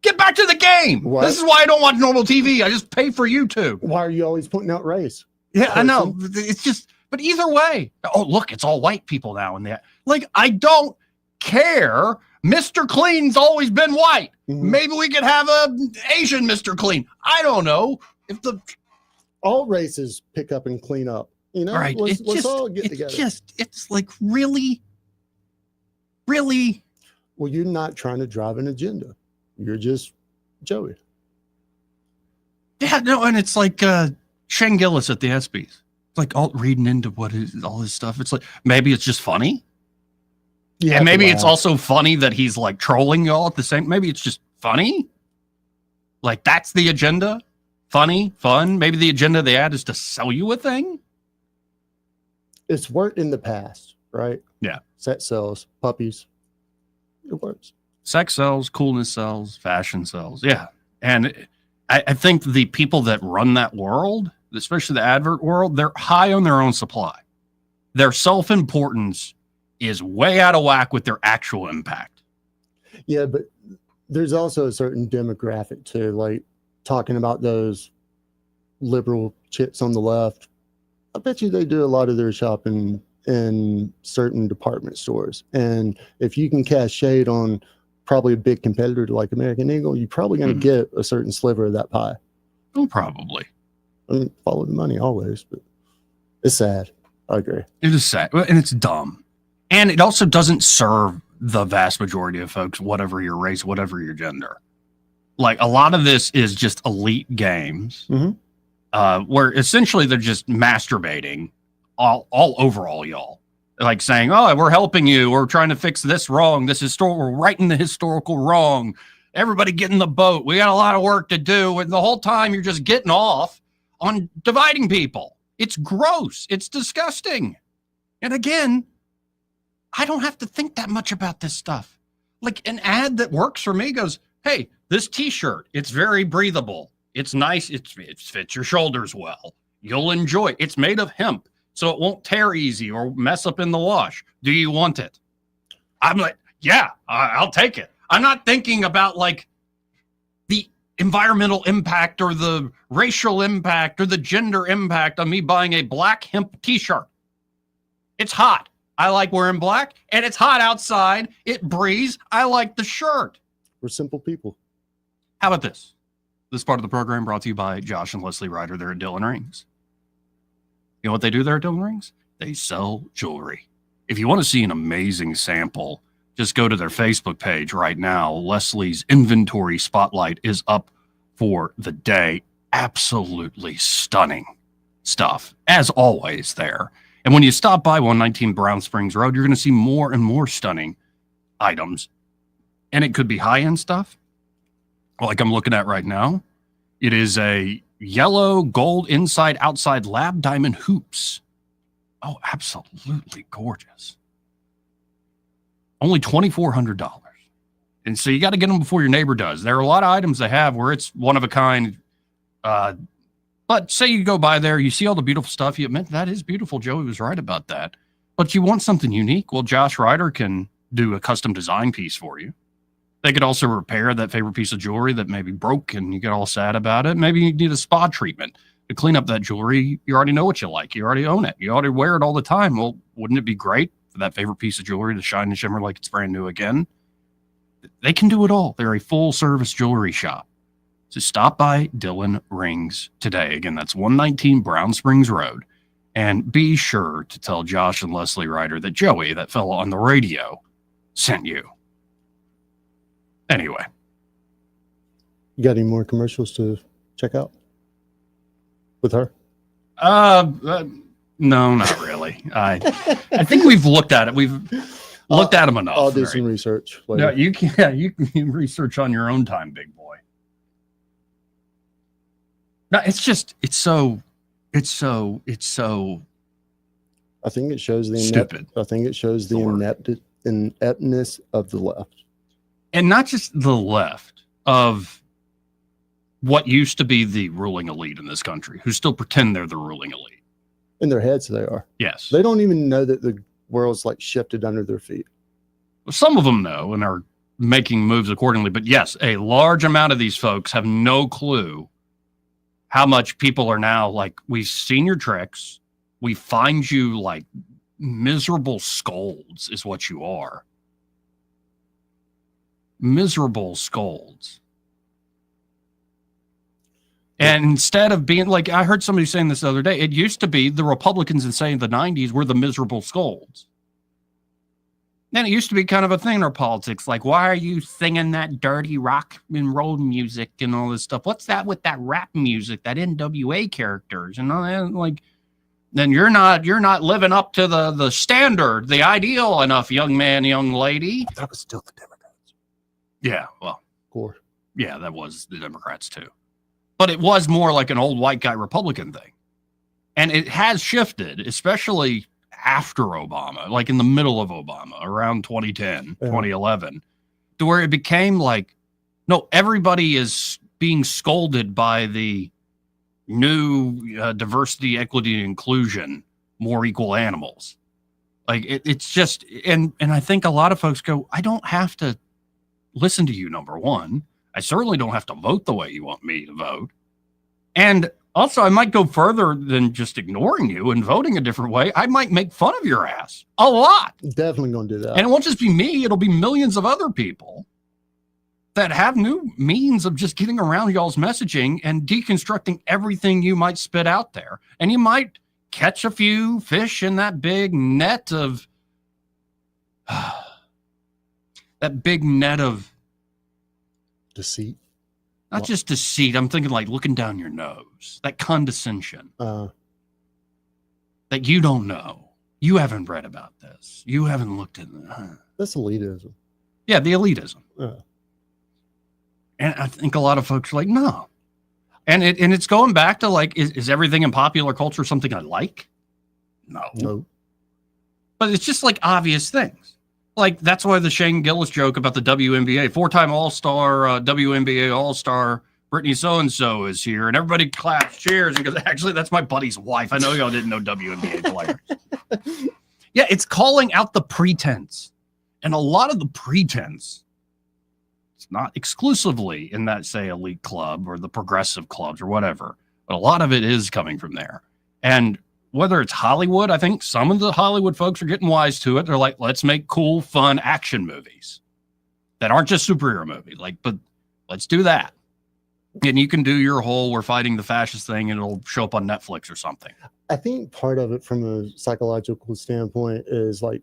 Get back to the game. What? This is why I don't watch normal TV. I just pay for YouTube. Why are you always pointing out race? Yeah, I know. It's just, but either way, oh, look, it's all white people now. And like, I don't care. Mr. Clean's always been white. Maybe we could have a Asian Mr. Clean. I don't know. If all races pick up and clean up, you know, right. let's all get together. It's like, really? Well, you're not trying to drive an agenda. You're just Joey. Yeah, no, and it's like Shane Gillis at the ESPYs. It's like all reading into all his stuff. It's like, maybe it's just funny. Yeah, and maybe it's also funny that he's like trolling y'all at the same. Maybe it's just funny. Like, that's the agenda. Funny, fun. Maybe the agenda of the ad is to sell you a thing. It's worked in the past, right? Yeah. Sex sells, puppies. It works. Sex sells, coolness sells, fashion sells. Yeah. And I think the people that run that world, especially the advert world, they're high on their own supply. Their self-importance is way out of whack with their actual impact. Yeah, but there's also a certain demographic too, like talking about those liberal chicks on the left. I bet you they do a lot of their shopping in certain department stores. And if you can cast shade on probably a big competitor like American Eagle, you're probably going to get a certain sliver of that pie. Oh, probably. I mean, follow the money always, but it's sad. I agree. It is sad, and it's dumb. And it also doesn't serve the vast majority of folks, whatever your race, whatever your gender. Like, a lot of this is just elite games where essentially they're just masturbating all over all y'all. Like saying, oh, we're helping you. We're trying to fix this wrong. We're righting the historical wrong. Everybody get in the boat. We got a lot of work to do. And the whole time you're just getting off on dividing people. It's gross. It's disgusting. And again, I don't have to think that much about this stuff. Like, an ad that works for me goes, hey, this t-shirt, it's very breathable. It's nice. It fits your shoulders well. You'll enjoy it. It's made of hemp, so it won't tear easy or mess up in the wash. Do you want it? I'm like, yeah, I'll take it. I'm not thinking about like the environmental impact or the racial impact or the gender impact on me buying a black hemp t-shirt. It's hot. I like wearing black, and it's hot outside. It breathes. I like the shirt. We're simple people. How about this? This part of the program brought to you by Josh and Leslie Ryder. They're at Dillon Rings. You know what they do there at Dillon Rings? They sell jewelry. If you want to see an amazing sample, just go to their Facebook page right now. Leslie's inventory spotlight is up for the day. Absolutely stunning stuff, as always there. And when you stop by 119 Brown Springs Road, you're going to see more and more stunning items. And it could be high-end stuff, like I'm looking at right now. It is a yellow gold inside-outside lab diamond hoops. Oh, absolutely gorgeous. Only $2,400. And so you got to get them before your neighbor does. There are a lot of items they have where it's one of a kind. But say you go by there, you see all the beautiful stuff. You admit that is beautiful. Joey was right about that. But you want something unique. Well, Josh Ryder can do a custom design piece for you. They could also repair that favorite piece of jewelry that maybe broke and you get all sad about it. Maybe you need a spa treatment to clean up that jewelry. You already know what you like. You already own it. You already wear it all the time. Well, wouldn't it be great for that favorite piece of jewelry to shine and shimmer like it's brand new again? They can do it all. They're a full-service jewelry shop. So stop by Dillon Rings today. Again, that's 119 Brown Springs Road. And be sure to tell Josh and Leslie Ryder that Joey, that fellow on the radio, sent you. Anyway. You got any more commercials to check out with her? No, not really. I think we've looked at it. We've looked at them enough. I'll do some research later. No, you can research on your own time, big boy. No, it's so I think it shows the stupid. I think it shows the ineptness of the left. And not just the left, of what used to be the ruling elite in this country, who still pretend they're the ruling elite. In their heads, they are. Yes. They don't even know that the world's like shifted under their feet. Well, some of them know and are making moves accordingly. But yes, a large amount of these folks have no clue how much people are now like, we've seen your tricks. We find you like miserable scolds is what you are. Miserable scolds. And instead of being like, I heard somebody saying this the other day, it used to be the Republicans in, say, the 90s were the miserable scolds. And it used to be kind of a thing in our politics. Like, why are you singing that dirty rock and roll music and all this stuff? What's that with that rap music, that NWA characters? And all that? Like, then you're not living up to the standard, the ideal enough, young man, young lady. That was still the Democrats. Yeah, well. Core. Yeah, that was the Democrats too. But it was more like an old white guy Republican thing. And it has shifted, especially after Obama, like in the middle of Obama, around 2010, 2011, to where it became like, no, everybody is being scolded by the new diversity, equity, and inclusion, more equal animals. Like it's just, and I think a lot of folks go, I don't have to listen to you, number one. I certainly don't have to vote the way you want me to vote. And also, I might go further than just ignoring you and voting a different way. I might make fun of your ass a lot. Definitely going to do that. And it won't just be me. It'll be millions of other people that have new means of just getting around y'all's messaging and deconstructing everything you might spit out there. And you might catch a few fish in that big net of deceit. Not just deceit. I'm thinking like looking down your nose, that condescension that you don't know. You haven't read about this. You haven't looked at it. That's elitism. Yeah, the elitism. And I think a lot of folks are like, no. And it's going back to like, is everything in popular culture something I like? No. But it's just like obvious things. Like, that's why the Shane Gillis joke about the WNBA, four-time All-Star, WNBA All-Star, Brittany so-and-so is here, and everybody claps, cheers, and goes, actually, that's my buddy's wife. I know y'all didn't know WNBA players. Yeah, it's calling out the pretense. And a lot of the pretense It's not exclusively in that, say, elite club or the progressive clubs or whatever, but a lot of it is coming from there. And whether it's Hollywood, I think some of the Hollywood folks are getting wise to it. They're like, let's make cool, fun action movies that aren't just superhero movies. Like, but let's do that. And you can do your whole we're fighting the fascist thing and it'll show up on Netflix or something. I think part of it from a psychological standpoint is like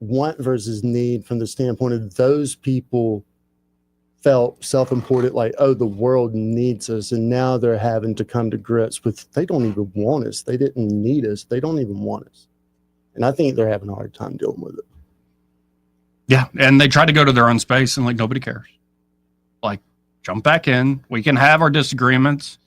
want versus need from the standpoint of those people felt self-important, like, oh, the world needs us. And now they're having to come to grips with they don't even want us. They didn't need us. They don't even want us. And I think they're having a hard time dealing with it. Yeah. And they try to go to their own space and like nobody cares. Like, jump back in. We can have our disagreements.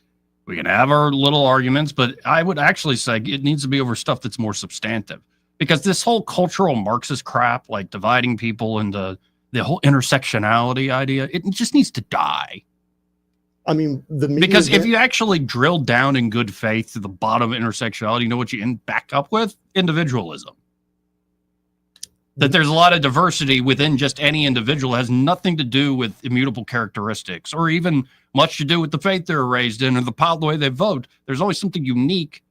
We can have our little arguments, but I would actually say it needs to be over stuff that's more substantive, because this whole cultural Marxist crap, like dividing people into the whole intersectionality idea, it just needs to die. I mean, because if you actually drill down in good faith to the bottom of intersectionality, you know what you end back up with? Individualism. That there's a lot of diversity within just any individual. It has nothing to do with immutable characteristics or even much to do with the faith they're raised in or the way they vote. There's always something unique,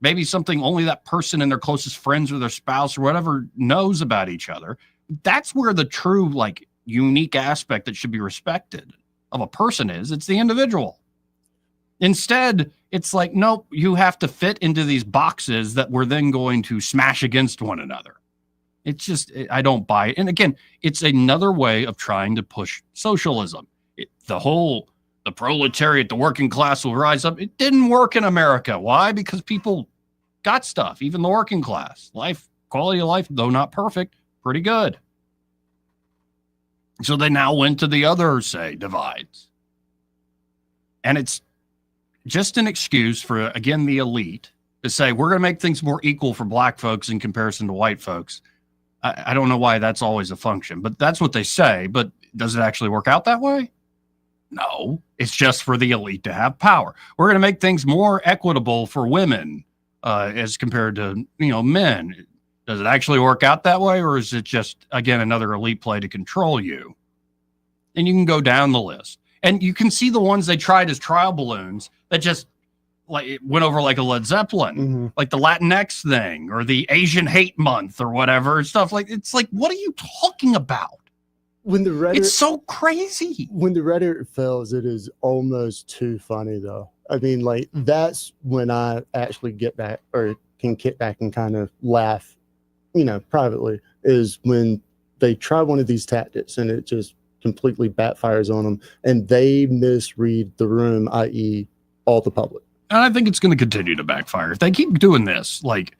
maybe something only that person and their closest friends or their spouse or whatever knows about each other. That's where the true, like, unique aspect that should be respected of a person is. It's the individual. Instead, it's like, nope, you have to fit into these boxes that we're then going to smash against one another. It's just, I don't buy it. And again, it's another way of trying to push socialism. The proletariat, the working class will rise up. It didn't work in America. Why? Because people got stuff, even the working class. Quality of life, though not perfect, pretty good. So they now went to the other, say, divides. And it's just an excuse for, again, the elite to say, we're going to make things more equal for black folks in comparison to white folks. I don't know why that's always a function, but that's what they say. But does it actually work out that way? No, it's just for the elite to have power. We're going to make things more equitable for women as compared to, men. Does it actually work out that way? Or is it just, again, another elite play to control you? And you can go down the list and you can see the ones they tried as trial balloons that just like it went over like a Led Zeppelin, like the Latinx thing or the Asian hate month or whatever stuff. Like, it's like, what are you talking about? When the rhetoric, it's so crazy. When the rhetoric fails, it is almost too funny, though. I mean, like, that's when I actually get back or can kick back and kind of laugh, privately, is when they try one of these tactics and it just completely backfires on them and they misread the room, i.e. all the public. And I think it's going to continue to backfire. If they keep doing this, like,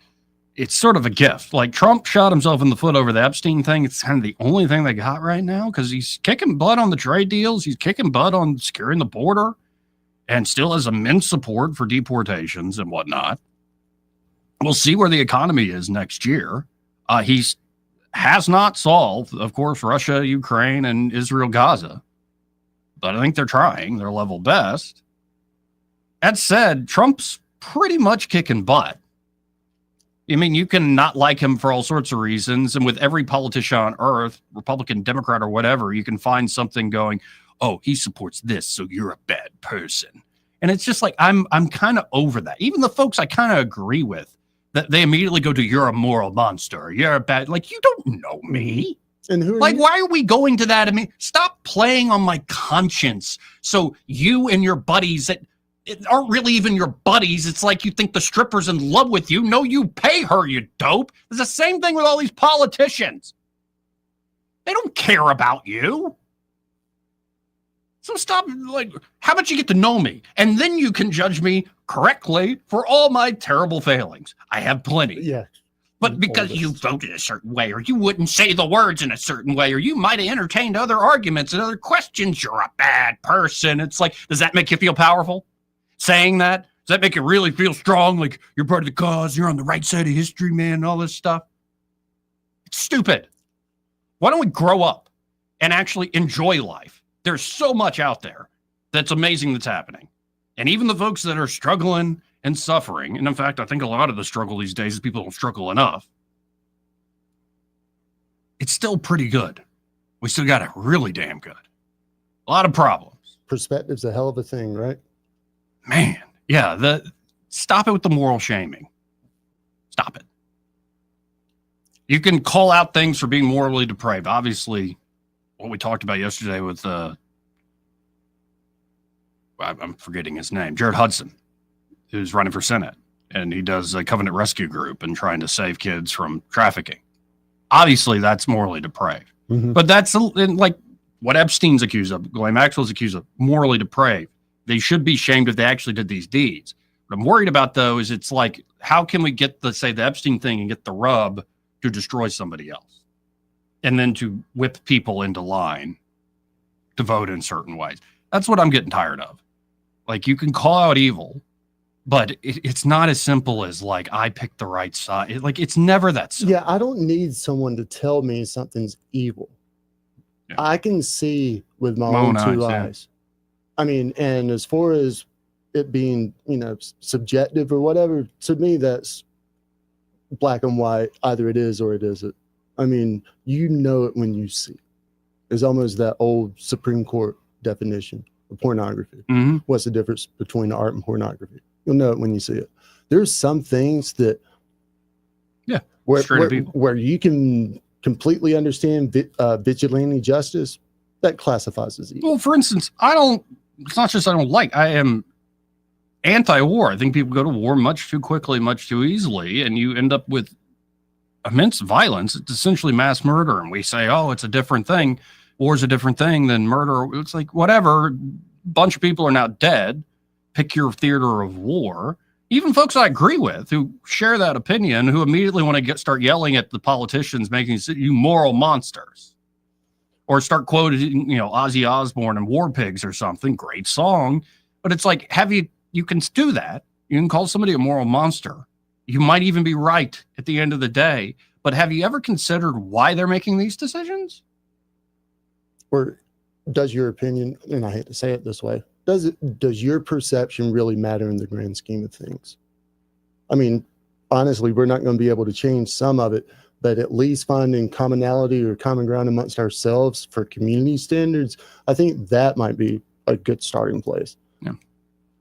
it's sort of a gift. Like, Trump shot himself in the foot over the Epstein thing. It's kind of the only thing they got right now because he's kicking butt on the trade deals. He's kicking butt on securing the border and still has immense support for deportations and whatnot. We'll see where the economy is next year. He has not solved, of course, Russia, Ukraine, and Israel, Gaza. But I think they're trying their level best. That said, Trump's pretty much kicking butt. I mean, you can not like him for all sorts of reasons. And with every politician on earth, Republican, Democrat, or whatever, you can find something going, oh, he supports this, so you're a bad person. And it's just like, I'm kind of over that. Even the folks I kind of agree with, that they immediately go to, you're a moral monster. You're a bad, like, you don't know me. And who like, why are we going to that? I mean, stop playing on my conscience. So you and your buddies that aren't really even your buddies. It's like you think the stripper's in love with you. No, you pay her, you dope. It's the same thing with all these politicians. They don't care about you. So stop, like, how about you get to know me? And then you can judge me correctly for all my terrible failings. I have plenty. Yeah. But because you voted a certain way, or you wouldn't say the words in a certain way, or you might have entertained other arguments and other questions, you're a bad person. It's like, does that make you feel powerful? Saying that? Does that make you really feel strong? Like you're part of the cause, you're on the right side of history, man, and all this stuff? It's stupid. Why don't we grow up and actually enjoy life? There's so much out there that's amazing that's happening. And even the folks that are struggling and suffering, and in fact, I think a lot of the struggle these days is people don't struggle enough. It's still pretty good. We still got it really damn good. A lot of problems. Perspective's a hell of a thing, right? Man, yeah. Stop it with the moral shaming. Stop it. You can call out things for being morally depraved. Obviously, what we talked about yesterday with I'm forgetting his name, Jared Hudson, who's running for Senate, and he does a Covenant Rescue Group and trying to save kids from trafficking. Obviously, that's morally depraved. Mm-hmm. But that's like what Epstein's accused of, Ghislaine Maxwell's accused of, morally depraved. They should be shamed if they actually did these deeds. What I'm worried about, though, is it's like, how can we get the Epstein thing and get the rub to destroy somebody else? And then to whip people into line to vote in certain ways. That's what I'm getting tired of. Like, you can call out evil, but it's not as simple as, like, I picked the right side. It's never that simple. Yeah, I don't need someone to tell me something's evil. Yeah. I can see with my own two eyes. I mean, and as far as it being, subjective or whatever, to me, that's black and white. Either it is or it isn't. I mean, you know it when you see it. It's almost that old Supreme Court definition of pornography. Mm-hmm. What's the difference between art and pornography? You'll know it when you see it. There's some things that, where you can completely understand vigilante justice, that classifies as evil. Well, for instance, it's not just I don't like, I am anti-war. I think people go to war much too quickly, much too easily, and you end up with immense violence. It's essentially mass murder, and we say, oh, it's a different thing. War's a different thing than murder. It's like, whatever. A bunch of people are now dead. Pick your theater of war. Even folks I agree with who share that opinion, who immediately want to start yelling at the politicians, making you moral monsters, or start quoting, Ozzy Osbourne and War Pigs or something. Great song, but it's like, you can do that. You can call somebody a moral monster. You might even be right at the end of the day. But have you ever considered why they're making these decisions? Or does your opinion, and I hate to say it this way, does your perception really matter in the grand scheme of things? I mean, honestly, we're not going to be able to change some of it, but at least finding commonality or common ground amongst ourselves for community standards, I think that might be a good starting place. Yeah.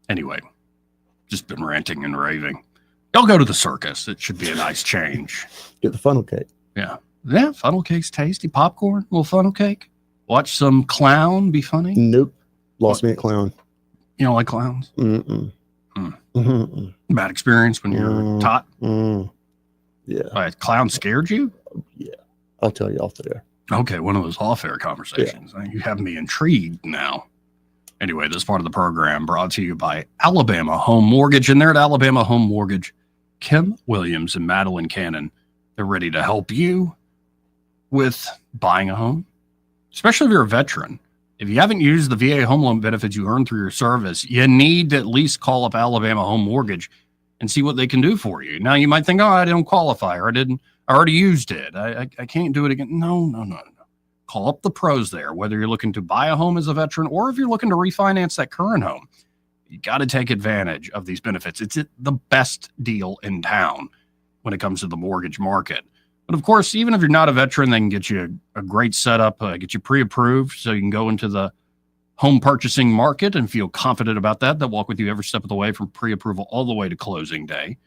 Anyway, just been ranting and raving. Y'all go to the circus. It should be a nice change. Get the funnel cake. Yeah. Yeah, funnel cake's tasty. Popcorn, little funnel cake. Watch some clown be funny. Nope. Lost me at clown. You don't like clowns? Mm-mm. Mm-mm. Bad experience when you were taught? Yeah. Clown scared you? Yeah. I'll tell you off there. Okay, one of those off-air conversations. Yeah. You have me intrigued now. Anyway, this part of the program brought to you by Alabama Home Mortgage. And they're at Alabama Home Mortgage, Kim Williams and Madeline Cannon. They're ready to help you with buying a home, especially if you're a veteran. If you haven't used the VA home loan benefits you earned through your service, you need to at least call up Alabama Home Mortgage and see what they can do for you. Now, you might think, oh, I don't qualify, or I already used it. I can't do it again. No. Call up the pros there, whether you're looking to buy a home as a veteran or if you're looking to refinance that current home. You got to take advantage of these benefits. It's the best deal in town when it comes to the mortgage market. But of course, even if you're not a veteran, they can get you a great setup, get you pre-approved so you can go into the home purchasing market and feel confident about that. They'll walk with you every step of the way from pre-approval all the way to closing day.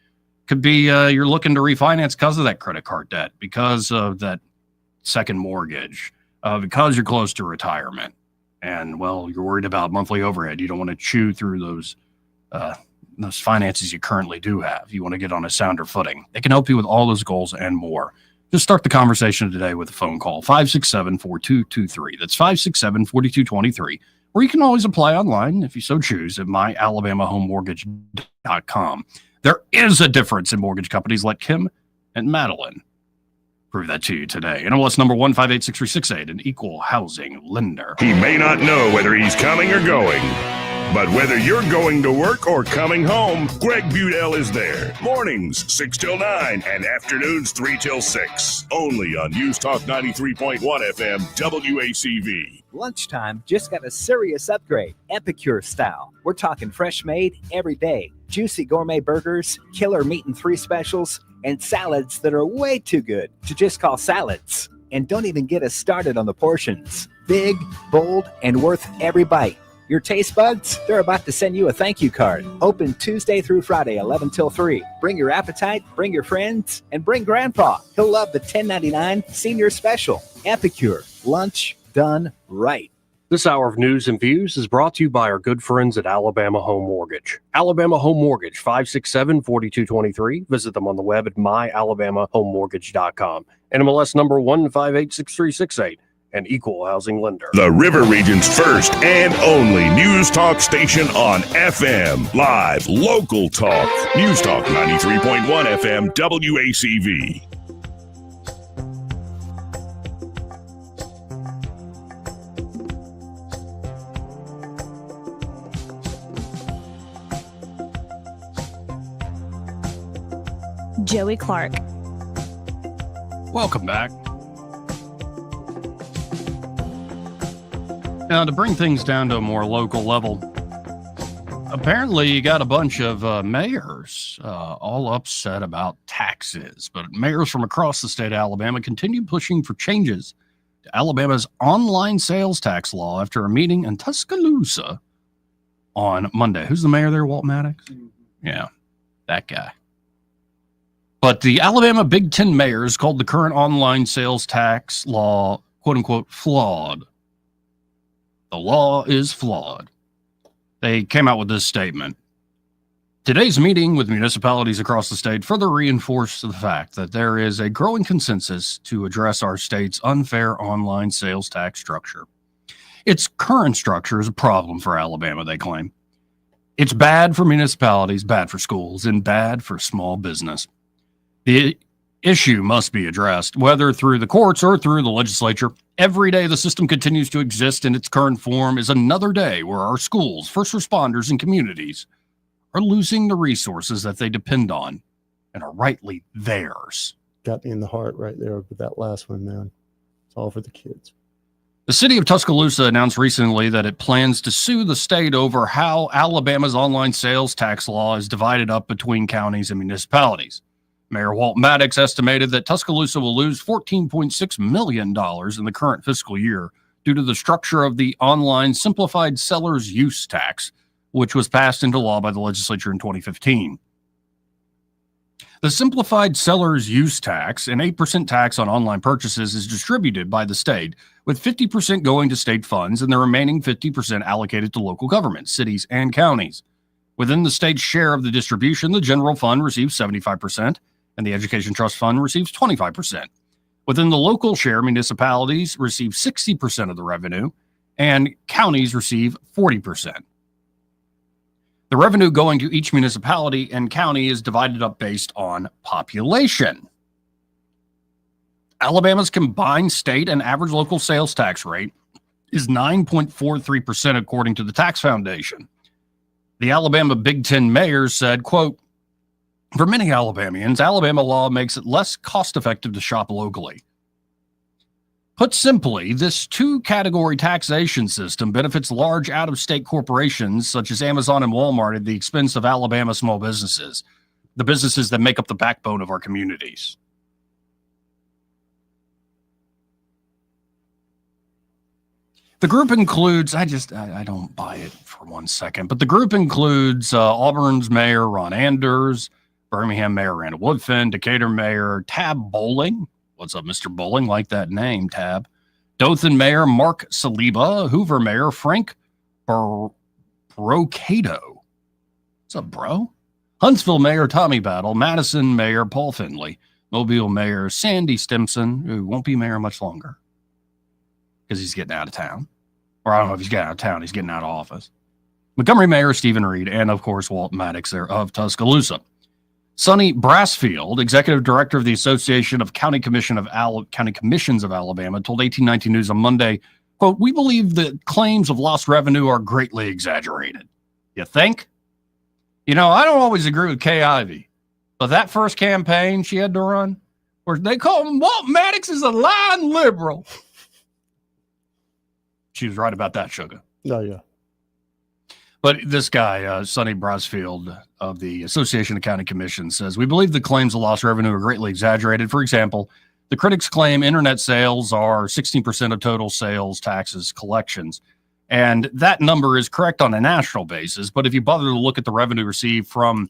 Could be you're looking to refinance because of that credit card debt, because of that second mortgage, because you're close to retirement. And, well, you're worried about monthly overhead. You don't want to chew through those finances you currently do have. You want to get on a sounder footing. They can help you with all those goals and more. Just start the conversation today with a phone call, 567-4223. That's 567-4223. Or you can always apply online, if you so choose, at myalabamahomemortgage.com. There is a difference in mortgage companies like Kim and Madeline. Prove that to you today. NMLS number 1586368, an equal housing lender. He may not know whether he's coming or going, but whether you're going to work or coming home, Greg Budell is there. Mornings, 6 till 9, and afternoons, 3 till 6. Only on News Talk 93.1 FM, WACV. Lunchtime just got a serious upgrade, Epicure style. We're talking fresh made every day. Juicy gourmet burgers, killer meat and 3 specials, and salads that are way too good to just call salads. And don't even get us started on the portions. big, bold, and worth every bite. Your taste buds, they're about to send you a thank you card. Open Tuesday through Friday, 11 till 3. Bring your appetite, bring your friends, and bring Grandpa. He'll love the $10.99 senior special. Epicure, lunch done right. This hour of news and views is brought to you by our good friends at Alabama Home Mortgage. Alabama Home Mortgage, 567-4223. Visit them on the web at myalabamahomemortgage.com. NMLS number 1586368. An equal housing lender. The River Region's first and only news talk station on FM. Live, local talk. News Talk 93.1 FM WACV. Joey Clark. Welcome back. Now, to bring things down to a more local level, apparently you got a bunch of mayors all upset about taxes, but mayors from across the state of Alabama continue pushing for changes to Alabama's online sales tax law after a meeting in Tuscaloosa on Monday. Who's the mayor there, Walt Maddox? Yeah, that guy. But the Alabama Big Ten mayors called the current online sales tax law, quote unquote, flawed. The law is flawed. They came out with this statement. Today's meeting with municipalities across the state further reinforced the fact that there is a growing consensus to address our state's unfair online sales tax structure. Its current structure is a problem for Alabama, they claim. It's bad for municipalities, bad for schools, and bad for small business. The issue must be addressed, whether through the courts or through the legislature. Every day the system continues to exist in its current form is another day where our schools, first responders, and communities are losing the resources that they depend on and are rightly theirs. Got me in the heart right there with that last one, man. It's all for the kids. The city of Tuscaloosa announced recently that it plans to sue the state over how Alabama's online sales tax law is divided up between counties and municipalities. Mayor Walt Maddox estimated that Tuscaloosa will lose $14.6 million in the current fiscal year due to the structure of the online simplified seller's use tax, which was passed into law by the legislature in 2015. The simplified seller's use tax, an 8% tax on online purchases, is distributed by the state, with 50% going to state funds and the remaining 50% allocated to local governments, cities, and counties. Within the state's share of the distribution, the general fund receives 75%, and the Education Trust Fund receives 25%. Within the local share, municipalities receive 60% of the revenue, and counties receive 40%. The revenue going to each municipality and county is divided up based on population. Alabama's combined state and average local sales tax rate is 9.43% according to the Tax Foundation. The Alabama Big Ten mayors said, quote, "For many Alabamians, Alabama law makes it less cost-effective to shop locally. Put simply, this two-category taxation system benefits large out-of-state corporations such as Amazon and Walmart at the expense of Alabama small businesses, the businesses that make up the backbone of our communities." The group includes, I don't buy it for 1 second, but the group includes Auburn's Mayor Ron Anders, Birmingham Mayor Randall Woodfin, Decatur Mayor Tab Bowling. What's up, Mr. Bowling? Like that name, Tab. Dothan Mayor Mark Saliba, Hoover Mayor Frank Brocato. What's up, bro? Huntsville Mayor Tommy Battle, Madison Mayor Paul Finley, Mobile Mayor Sandy Stimson, who won't be mayor much longer because he's getting out of town. Or I don't know if he's getting out of town, he's getting out of office. Montgomery Mayor Stephen Reed, and of course, Walt Maddox there of Tuscaloosa. Sonny Brassfield, Executive Director of the Association of County Commissions of Alabama, told 1819 News on Monday, quote, "We believe the claims of lost revenue are greatly exaggerated." You think? You know, I don't always agree with Kay Ivey, but that first campaign she had to run, where they call him Walt Maddox is a lying liberal. She was right about that, sugar. Oh, yeah. But this guy, Sonny Brassfield of the Association of County Commissions, says, "We believe the claims of lost revenue are greatly exaggerated. For example, The critics claim internet sales are 16% of total sales taxes collections. And that number is correct on a national basis. But if you bother to look at the revenue received from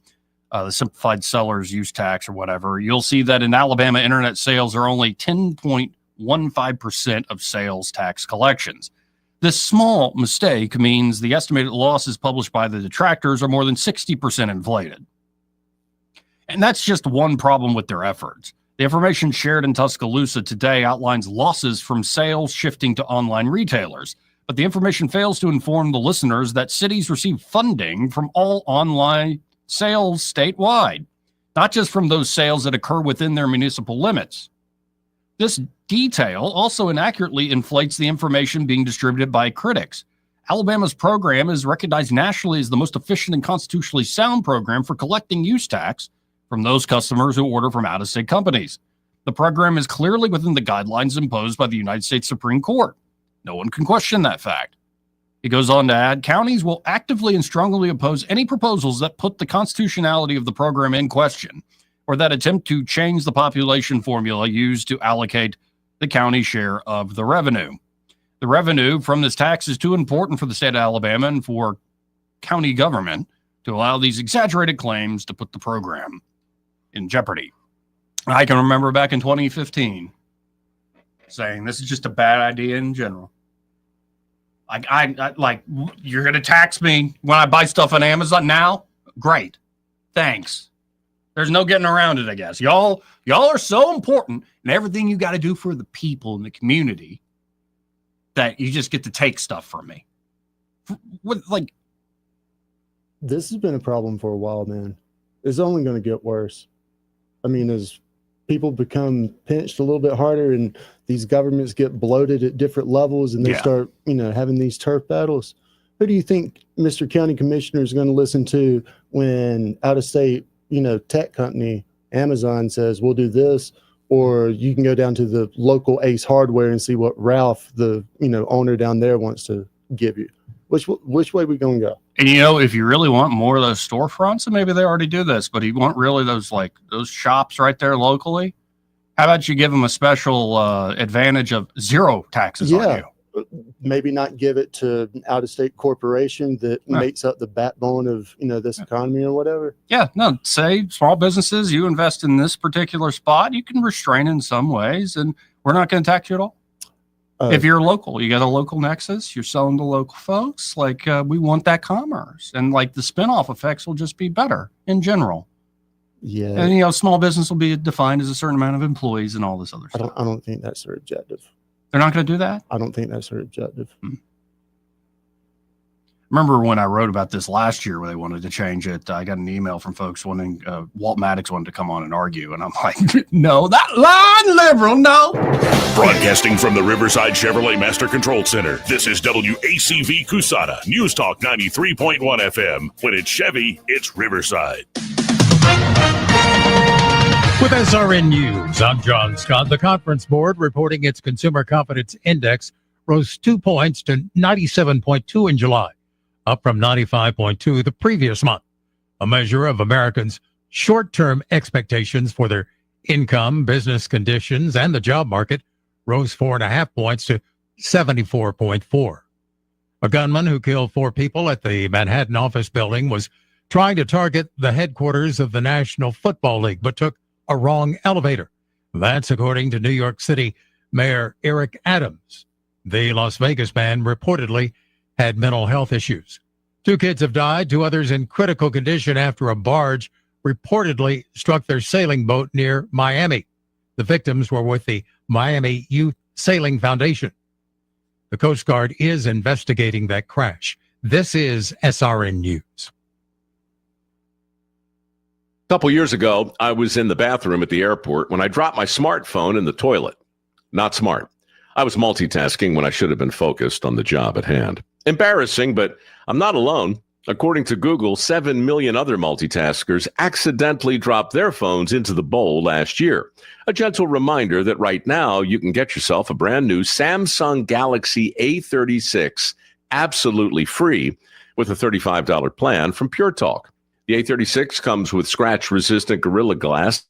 the simplified seller's use tax or whatever, you'll see that in Alabama, internet sales are only 10.15% of sales tax collections. This small mistake means the estimated losses published by the detractors are more than 60% inflated. And that's just one problem with their efforts. The information shared in Tuscaloosa today outlines losses from sales shifting to online retailers. But the information fails to inform the listeners that cities receive funding from all online sales statewide, not just from those sales that occur within their municipal limits. This detail also inaccurately inflates the information being distributed by critics. Alabama's program is recognized nationally as the most efficient and constitutionally sound program for collecting use tax from those customers who order from out-of-state companies. The program is clearly within the guidelines imposed by the United States Supreme Court. No one can question that fact. He goes on to add, counties will actively and strongly oppose any proposals that put the constitutionality of the program in question or that attempt to change the population formula used to allocate the county share of the revenue. The revenue from this tax is too important for the state of Alabama and for county government to allow these exaggerated claims to put the program in jeopardy. I can remember back in 2015 saying this is just a bad idea in general. I like, you're going to tax me when I buy stuff on Amazon now? Great. Thanks. There's no getting around it, I guess. Y'all are so important and everything you got to do for the people in the community that you just get to take stuff from me. Like, this has been a problem for a while, man. It's only going to get worse. I mean, as people become pinched a little bit harder and these governments get bloated at different levels and they start, having these turf battles, who do you think Mr. County Commissioner is going to listen to when out-of-state, tech company Amazon says, we'll do this, or you can go down to the local Ace Hardware and see what Ralph, the, owner down there wants to give you? Which way we going to go? And if you really want more of those storefronts, and maybe they already do this, but you want really those shops right there locally, how about you give them a special advantage of zero taxes on you? Maybe not give it to an out-of-state corporation that makes up the backbone of this economy or whatever. Yeah, no, say small businesses, you invest in this particular spot, you can restrain in some ways, and we're not going to tax you at all. If you're local, you got a local nexus, you're selling to local folks, we want that commerce, and the spinoff effects will just be better in general. Yeah. And, small business will be defined as a certain amount of employees and all this other stuff. I don't think that's their objective. They're not going to do that? I don't think that's their objective. Remember when I wrote about this last year where they wanted to change it, I got an email from folks wanting, Walt Maddox wanted to come on and argue. And I'm like, no, that line liberal, no. Broadcasting from the Riverside Chevrolet Master Control Center, this is WACV Cusana, News Talk 93.1 FM. When it's Chevy, it's Riverside. With SRN News, I'm John Scott. The Conference Board reporting its Consumer Confidence Index rose 2 points to 97.2 in July, up from 95.2 the previous month. A measure of Americans' short-term expectations for their income, business conditions, and the job market rose 4.5 points to 74.4. A gunman who killed 4 people at the Manhattan office building was trying to target the headquarters of the National Football League, but took a wrong elevator. That's according to New York City Mayor Eric Adams. The Las Vegas man reportedly had mental health issues. 2 kids have died, 2 others in critical condition after a barge reportedly struck their sailing boat near Miami. The victims were with the Miami Youth Sailing Foundation. The Coast Guard is investigating that crash. This is SRN News. A couple years ago, I was in the bathroom at the airport when I dropped my smartphone in the toilet. Not smart. I was multitasking when I should have been focused on the job at hand. Embarrassing, but I'm not alone. According to Google, 7 million other multitaskers accidentally dropped their phones into the bowl last year. A gentle reminder that right now you can get yourself a brand new Samsung Galaxy A36 absolutely free with a $35 plan from Pure Talk. The A36 comes with scratch-resistant Gorilla Glass